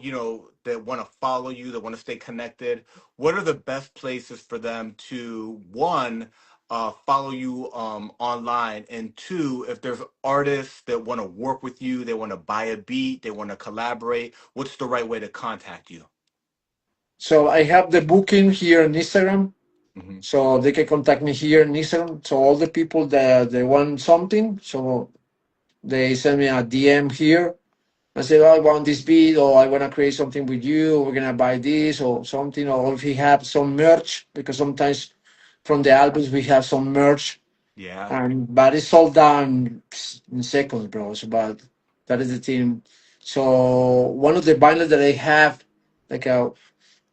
Speaker 1: that want to follow you, that want to stay connected, what are the best places for them to one, follow you online, and two, if there's artists that want to work with you, they want to buy a beat, they want to collaborate, what's the right way to contact you?
Speaker 2: So I have the booking here on Instagram.
Speaker 1: Hmm.
Speaker 2: So they can contact me here in Instagram. So all the people that they want something, so they send me a DM here and say, oh, I want this beat, or I want to create something with you, or we're gonna buy this or something, or if we have some merch, because sometimes from the albums we have some merch,
Speaker 1: Yeah.
Speaker 2: and but it's sold down in seconds, bro. So, but that is the thing. So one of the vinyl that I have, like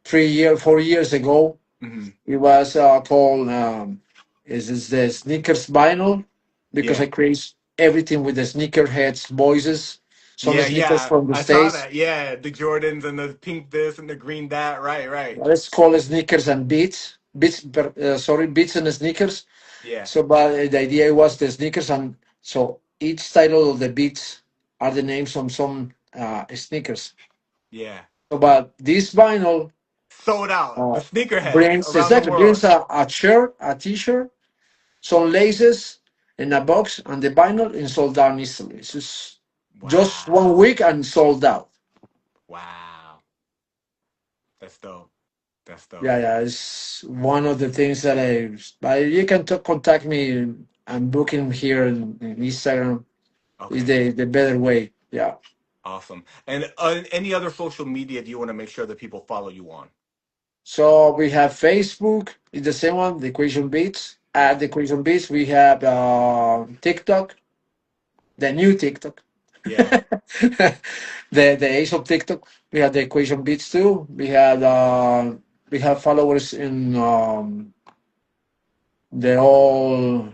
Speaker 2: 4 years ago,
Speaker 1: Hmm.
Speaker 2: it was called. is the sneakers vinyl because
Speaker 1: Yeah.
Speaker 2: I create everything with the sneakerheads voices. Some
Speaker 1: Yeah,
Speaker 2: sneakers
Speaker 1: yeah.
Speaker 2: from the
Speaker 1: I saw
Speaker 2: states.
Speaker 1: that. Yeah, the Jordans and the pink this and the green that. Right, right.
Speaker 2: Let's call it sneakers and beats. Sorry, beats and sneakers.
Speaker 1: Yeah,
Speaker 2: So, but the idea was the sneakers, and so each title of the beats are the names of some sneakers.
Speaker 1: yeah.
Speaker 2: So, but this vinyl
Speaker 1: Sold out. The
Speaker 2: uh,
Speaker 1: sneakerheads
Speaker 2: brings
Speaker 1: around the
Speaker 2: exactly
Speaker 1: world.
Speaker 2: brings a shirt, a t-shirt, some laces in a box, and the vinyl is sold out instantly. It's just
Speaker 1: Wow.
Speaker 2: 1 week and sold out.
Speaker 1: Wow. That's dope. That's dope.
Speaker 2: Yeah, yeah, it's one of the things that but you can contact me. I'm booking here in Instagram. Is
Speaker 1: Okay.
Speaker 2: the better way. Yeah.
Speaker 1: Awesome. And any other social media do you want to make sure that people follow you on?
Speaker 2: So we have Facebook. It's the same one. The Equation Beats. At
Speaker 1: Yeah.
Speaker 2: the Equation Beats, we have TikTok. The new TikTok.
Speaker 1: Yeah.
Speaker 2: The age of TikTok. We have the Equation Beats too. We have followers in the all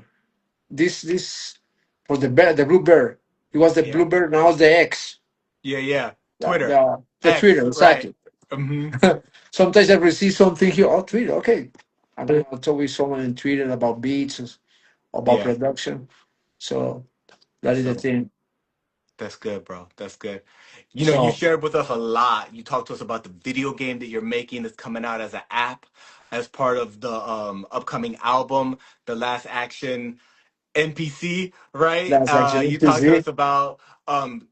Speaker 2: this for the bear, the blue bear. It was the
Speaker 1: Yeah.
Speaker 2: blue bear. Now it's the X.
Speaker 1: Yeah, yeah.
Speaker 2: Yeah,
Speaker 1: Twitter.
Speaker 2: the Twitter
Speaker 1: X, right.
Speaker 2: exactly.
Speaker 1: Mm-hmm.
Speaker 2: Sometimes I receive something here. Oh, Twitter. Okay, I don't know. I'll talk with someone in Twitter about beats, about
Speaker 1: Yeah.
Speaker 2: production. So that
Speaker 1: That's
Speaker 2: is the
Speaker 1: dope.
Speaker 2: thing.
Speaker 1: That's good, bro. That's good. You know, you
Speaker 2: So
Speaker 1: shared with us a lot. You talked to us about the video game that you're making that's coming out as an app as part of the upcoming album, The Last Action MPC, right?
Speaker 2: that's actually
Speaker 1: You talked to
Speaker 2: MPC.
Speaker 1: us about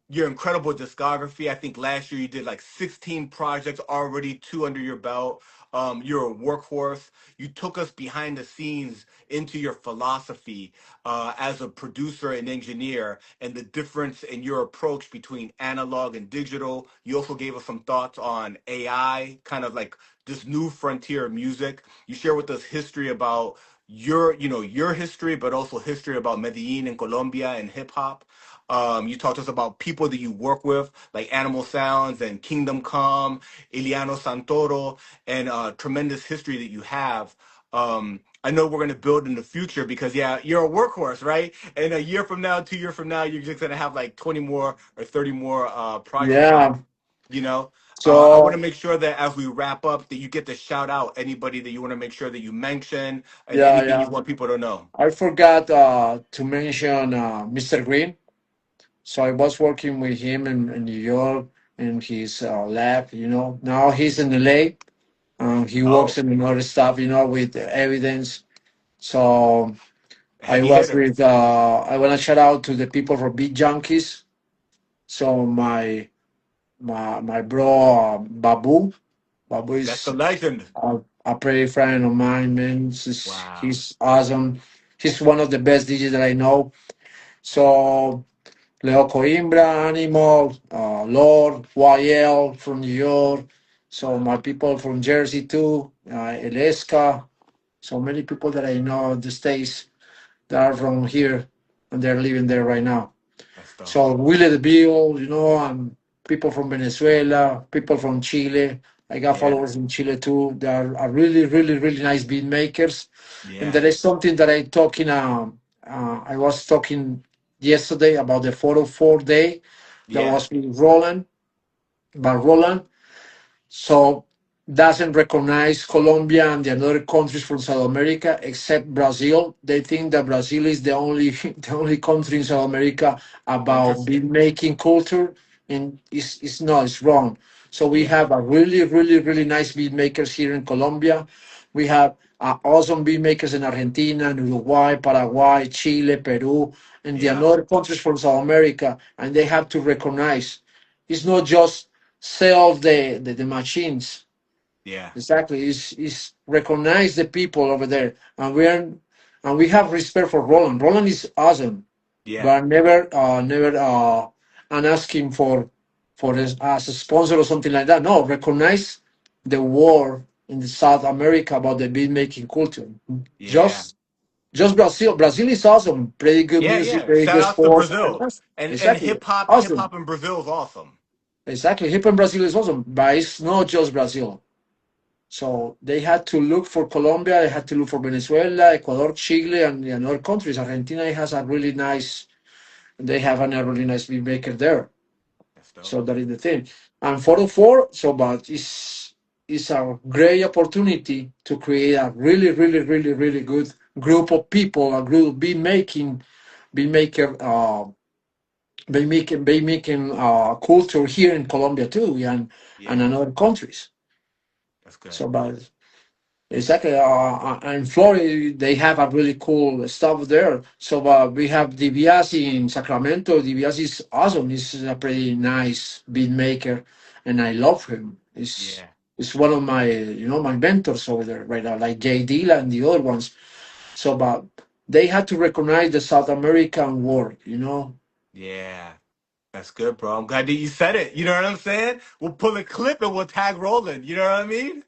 Speaker 1: your incredible discography. I think last year you did like 16 projects already, two under your belt. You're a workhorse. You took us behind the scenes into your philosophy as a producer and engineer and the difference in your approach between analog and digital. You also gave us some thoughts on AI, kind of like this new frontier of music. You share with us history about your history, but also history about Medellín and Colombia and hip hop. You talked to us about people that you work with, like Animal Sounds and Kingdom Kome, Iliano Santoro, and tremendous history that you have. I know we're going to build in the future because, yeah, you're a workhorse, right? And a year from now, 2 years from now, you're just going to have like 20 more or 30 more projects
Speaker 2: Yeah.
Speaker 1: out, you know? I want to
Speaker 2: So
Speaker 1: make sure that as we wrap up, that you get to shout out anybody that you want to make sure that you mention and
Speaker 2: yeah,
Speaker 1: anything you
Speaker 2: yeah.
Speaker 1: want people to know.
Speaker 2: I forgot to mention Mr. Green. So I was working with him in New York in his lab. Now he's in LA. He works
Speaker 1: Oh,
Speaker 2: in another stuff. With evidence. So I
Speaker 1: heavy
Speaker 2: was
Speaker 1: hitter.
Speaker 2: with. I want to shout out to the people from Beat Junkies. So my bro Babu. Babu
Speaker 1: That's the
Speaker 2: is
Speaker 1: legend.
Speaker 2: a pretty friend of mine, man.
Speaker 1: Wow.
Speaker 2: He's awesome. He's one of the best DJs that I know. So Leo Coimbra, Animal, Lord, YL from New York. So
Speaker 1: Wow.
Speaker 2: my people from Jersey too, Eleska. So many people that I know in the States that are from here and they're living there right now.
Speaker 1: That's dope.
Speaker 2: So Willie the Bill, and people from Venezuela, people from Chile. I got
Speaker 1: Yeah.
Speaker 2: followers in Chile too. They are really, really, really nice beat makers. And
Speaker 1: Yeah.
Speaker 2: there is something that I was talking yesterday about the 404 day that
Speaker 1: Yeah.
Speaker 2: was with Roland, but Roland so doesn't recognize Colombia and the other countries from South America except Brazil. They think that Brazil is the only the only country in South America about beat
Speaker 1: Interesting.
Speaker 2: making culture, and it's no, it's wrong. So we
Speaker 1: Yeah.
Speaker 2: have a really, really, really nice beat makers here in Colombia. We have awesome beat makers in Argentina, in Uruguay, Paraguay, Chile, Peru, and the
Speaker 1: Yeah.
Speaker 2: other countries from South America, and they have to recognize. It's not just sell the machines.
Speaker 1: Yeah.
Speaker 2: Exactly. Is recognize the people over there. And we have respect for Roland. Roland is awesome.
Speaker 1: Yeah.
Speaker 2: But never and ask him for as a sponsor or something like that. No, recognize the war in the South America about the beat making culture.
Speaker 1: Yeah.
Speaker 2: Just just Brazil. Brazil is awesome. Pretty good
Speaker 1: Yeah.
Speaker 2: music,
Speaker 1: Yeah.
Speaker 2: very
Speaker 1: Shout
Speaker 2: good
Speaker 1: outs to
Speaker 2: sports.
Speaker 1: Brazil. And
Speaker 2: Exactly.
Speaker 1: hip
Speaker 2: Awesome.
Speaker 1: hop in Brazil is awesome.
Speaker 2: Exactly. Hip and Brazil is awesome, but it's not just Brazil. So they had to look for Colombia, they had to look for Venezuela, Ecuador, Chile, and other countries. Argentina has a really nice, they have a really nice beat maker there.
Speaker 1: That's dope.
Speaker 2: So that is the thing. And 404, so but it's a great opportunity to create a really, really, really, really good group of people, a group of beat maker, beat making culture here in Colombia too, and
Speaker 1: Yeah,
Speaker 2: in other countries.
Speaker 1: that's good.
Speaker 2: So, but exactly, in Florida, they have a really cool stuff there. So we have DiBiase in Sacramento. DiBiase is awesome. He's a pretty nice beat maker, and I love him.
Speaker 1: Yeah,
Speaker 2: It's one of my my mentors over there right now, like Jay Dilla and the other ones. So, but they had to recognize the South American world.
Speaker 1: yeah. That's good, bro. I'm glad that you said it. You know what I'm saying? We'll pull a clip and we'll tag Roland. You know what I mean?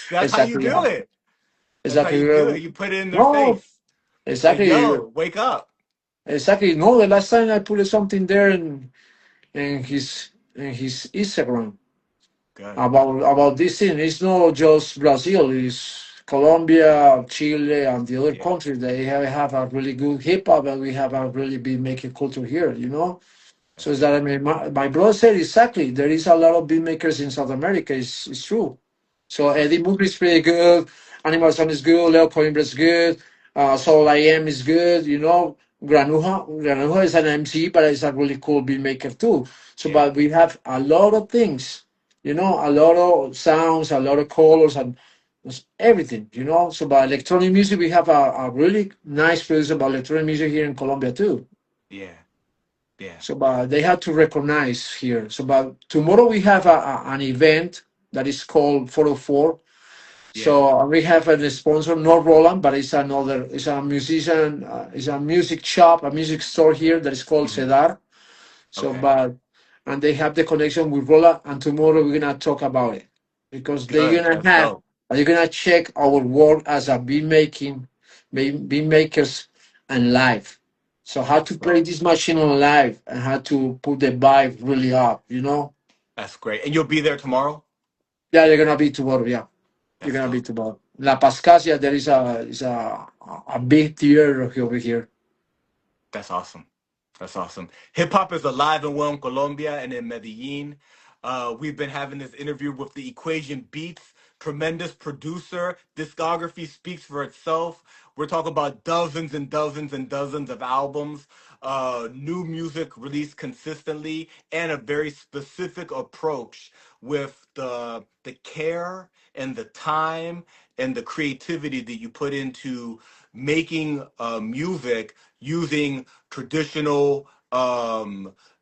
Speaker 1: That's how you
Speaker 2: Exactly.
Speaker 1: do
Speaker 2: Yeah.
Speaker 1: it. That's how
Speaker 2: Exactly.
Speaker 1: you do it. You put it in their
Speaker 2: No.
Speaker 1: face. Like,
Speaker 2: Exactly.
Speaker 1: yo, wake up.
Speaker 2: Exactly. No, the last time I put something there in his Instagram
Speaker 1: Good.
Speaker 2: about this thing. It's not just Brazil. It's Colombia, Chile, and the other
Speaker 1: Yeah,
Speaker 2: countries. They have a really good hip hop, and we have a really big making culture here. So
Speaker 1: that's
Speaker 2: is that I
Speaker 1: good.
Speaker 2: mean, my brother said exactly. There is a lot of beat makers in South America. It's true. So
Speaker 1: That's
Speaker 2: Eddie Murphy is pretty good. Animal Sun is good. Leo Coimbra is good. Soul I Am is good. Granuja is an MC, but it's a really cool beat maker too. So,
Speaker 1: Yeah,
Speaker 2: but we have a lot of things. A lot of sounds, a lot of colors, and just everything. So, by electronic music, we have a really nice producer about electronic music here in Colombia too.
Speaker 1: yeah, yeah,
Speaker 2: So, but they had to recognize here. So, but tomorrow we have an event that is called 404.
Speaker 1: yeah.
Speaker 2: So we have a sponsor, not Roland, but it's a musician, it's a music shop, a music store here that is called
Speaker 1: Hmm.
Speaker 2: Cedar. So,
Speaker 1: Okay,
Speaker 2: and they have the connection with Roland, and tomorrow we're gonna talk about it because
Speaker 1: good. That's dope.
Speaker 2: they're gonna check our work as a beat makers and live. So how
Speaker 1: That's
Speaker 2: to play
Speaker 1: dope.
Speaker 2: this machine on live and how to put the vibe really up.
Speaker 1: That's great. And you'll be there tomorrow?
Speaker 2: Yeah, they're gonna be tomorrow. Yeah. You're
Speaker 1: That's
Speaker 2: gonna be
Speaker 1: dope.
Speaker 2: tomorrow. La Pascasia, there is a big theater over here.
Speaker 1: That's awesome. That's awesome. Hip hop is alive and well in Colombia and in Medellin. We've been having this interview with the Equation Beats, tremendous producer. Discography speaks for itself. We're talking about dozens and dozens and dozens of albums, new music released consistently, and a very specific approach with the care and the time and the creativity that you put into making music using traditional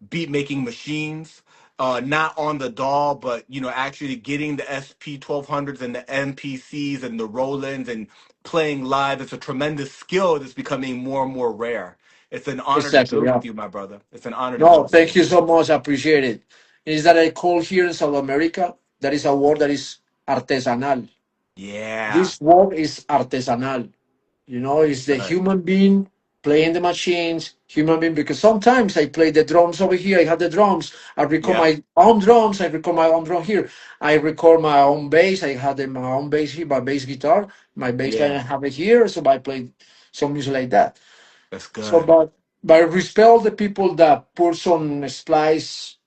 Speaker 1: beat making machines, not on the DAW, but actually getting the SP 1200s and the MPCs and the Rolands and playing live. It's a tremendous skill that's becoming more and more rare. It's an honor to
Speaker 2: Exactly.
Speaker 1: build
Speaker 2: Yeah.
Speaker 1: with you, my brother. It's an honor to
Speaker 2: No,
Speaker 1: build with
Speaker 2: thank
Speaker 1: you.
Speaker 2: you so much. I appreciate it. Is that I call here in South America? That is a word that is artesanal.
Speaker 1: Yeah,
Speaker 2: This word is artesanal. It's the
Speaker 1: good.
Speaker 2: human being playing the machines, human being, because sometimes I play the drums over here. I have the drums. I record
Speaker 1: Yep,
Speaker 2: my own drums. I record my own drum here. I record my own bass. I had my own bass here, my bass guitar, my bass line. I
Speaker 1: yeah,
Speaker 2: have it here. So I play some music like that.
Speaker 1: that's
Speaker 2: So,
Speaker 1: good.
Speaker 2: but I respect all the people that put some splice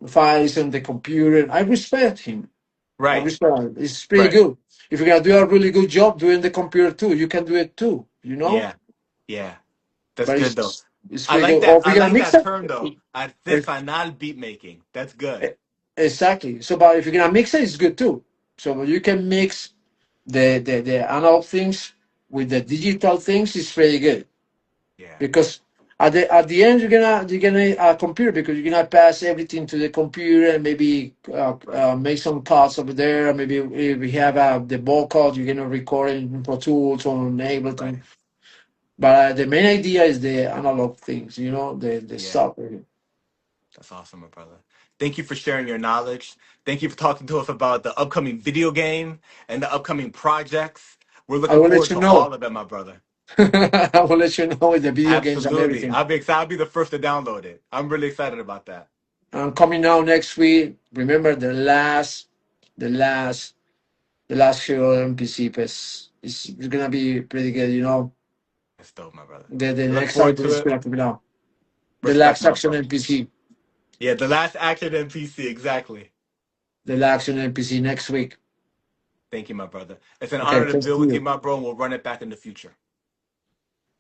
Speaker 2: files on the computer. I respect him. I
Speaker 1: Right,
Speaker 2: respect him. It's pretty
Speaker 1: right.
Speaker 2: good. If you're gonna do a really good job doing the computer too, you can do it too.
Speaker 1: Yeah, yeah. That's
Speaker 2: But
Speaker 1: good though.
Speaker 2: it's
Speaker 1: I
Speaker 2: pretty
Speaker 1: like
Speaker 2: good. Or
Speaker 1: that.
Speaker 2: if
Speaker 1: I
Speaker 2: you're gonna
Speaker 1: like
Speaker 2: mix
Speaker 1: that
Speaker 2: it,
Speaker 1: term though.
Speaker 2: if,
Speaker 1: Artesanal beat making. That's good.
Speaker 2: exactly. So, but if you're gonna mix it, it's good too. So you can mix the analog things with the digital things. It's pretty good
Speaker 1: Yeah,
Speaker 2: because at the end you're gonna computer because you're gonna pass everything to the computer and maybe
Speaker 1: right,
Speaker 2: make some cuts over there. Maybe if we have the vocal, you're gonna record it in Pro Tools or on Ableton.
Speaker 1: right.
Speaker 2: But the main idea is the analog things, the
Speaker 1: Yeah,
Speaker 2: stuff.
Speaker 1: that's awesome, my brother. Thank you for sharing your knowledge. Thank you for talking to us about the upcoming video game and the upcoming projects. We're
Speaker 2: I
Speaker 1: looking
Speaker 2: will let
Speaker 1: forward
Speaker 2: you
Speaker 1: to
Speaker 2: know.
Speaker 1: all of them, my brother.
Speaker 2: I will let you know with the video games and
Speaker 1: Absolutely.
Speaker 2: everything.
Speaker 1: I'll be excited. I'll be the first to download it. I'm really excited about that.
Speaker 2: And coming out next week, remember the last the Last Action MPC. It's gonna be pretty good, you know.
Speaker 1: That's dope, my brother.
Speaker 2: The
Speaker 1: Look
Speaker 2: next
Speaker 1: forward
Speaker 2: album
Speaker 1: to
Speaker 2: is
Speaker 1: it.
Speaker 2: gonna come out. The
Speaker 1: Respect,
Speaker 2: Last
Speaker 1: my
Speaker 2: Action
Speaker 1: bro.
Speaker 2: MPC.
Speaker 1: Yeah, the Last Action MPC, exactly.
Speaker 2: The Last Action MPC next week.
Speaker 1: Thank you, my brother. It's an
Speaker 2: Okay,
Speaker 1: honor to
Speaker 2: thank
Speaker 1: build with you,
Speaker 2: you.
Speaker 1: my bro, and we'll run it back in the future.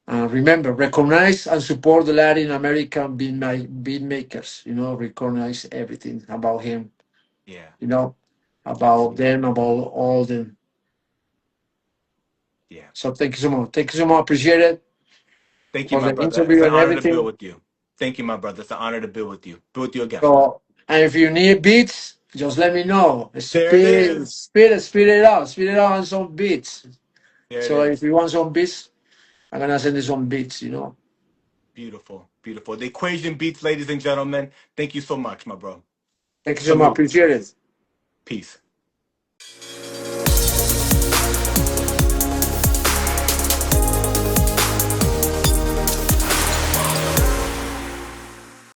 Speaker 2: Remember, recognize and support the Latin American beat makers. You know, recognize everything about him.
Speaker 1: Yeah,
Speaker 2: You know, about
Speaker 1: absolutely.
Speaker 2: them, about all them.
Speaker 1: Yeah.
Speaker 2: So thank you so much. Thank you so much. Appreciate it
Speaker 1: Thank you,
Speaker 2: for
Speaker 1: my
Speaker 2: the
Speaker 1: brother. It's
Speaker 2: interview
Speaker 1: an
Speaker 2: and
Speaker 1: honor to build
Speaker 2: everything.
Speaker 1: with you. Thank you, my brother. It's an honor to build with you. Build with you again.
Speaker 2: So, and if you need beats, just let me know.
Speaker 1: There it is.
Speaker 2: Speed it out. Speed it out on some beats.
Speaker 1: There it
Speaker 2: So
Speaker 1: is.
Speaker 2: if you want some beats, I'm gonna send you some beats. You know.
Speaker 1: Beautiful. Beautiful. The Equation Beats, ladies and gentlemen. Thank you so much, my bro.
Speaker 2: Thank you so much.
Speaker 1: Salute.
Speaker 2: Appreciate it.
Speaker 1: Peace.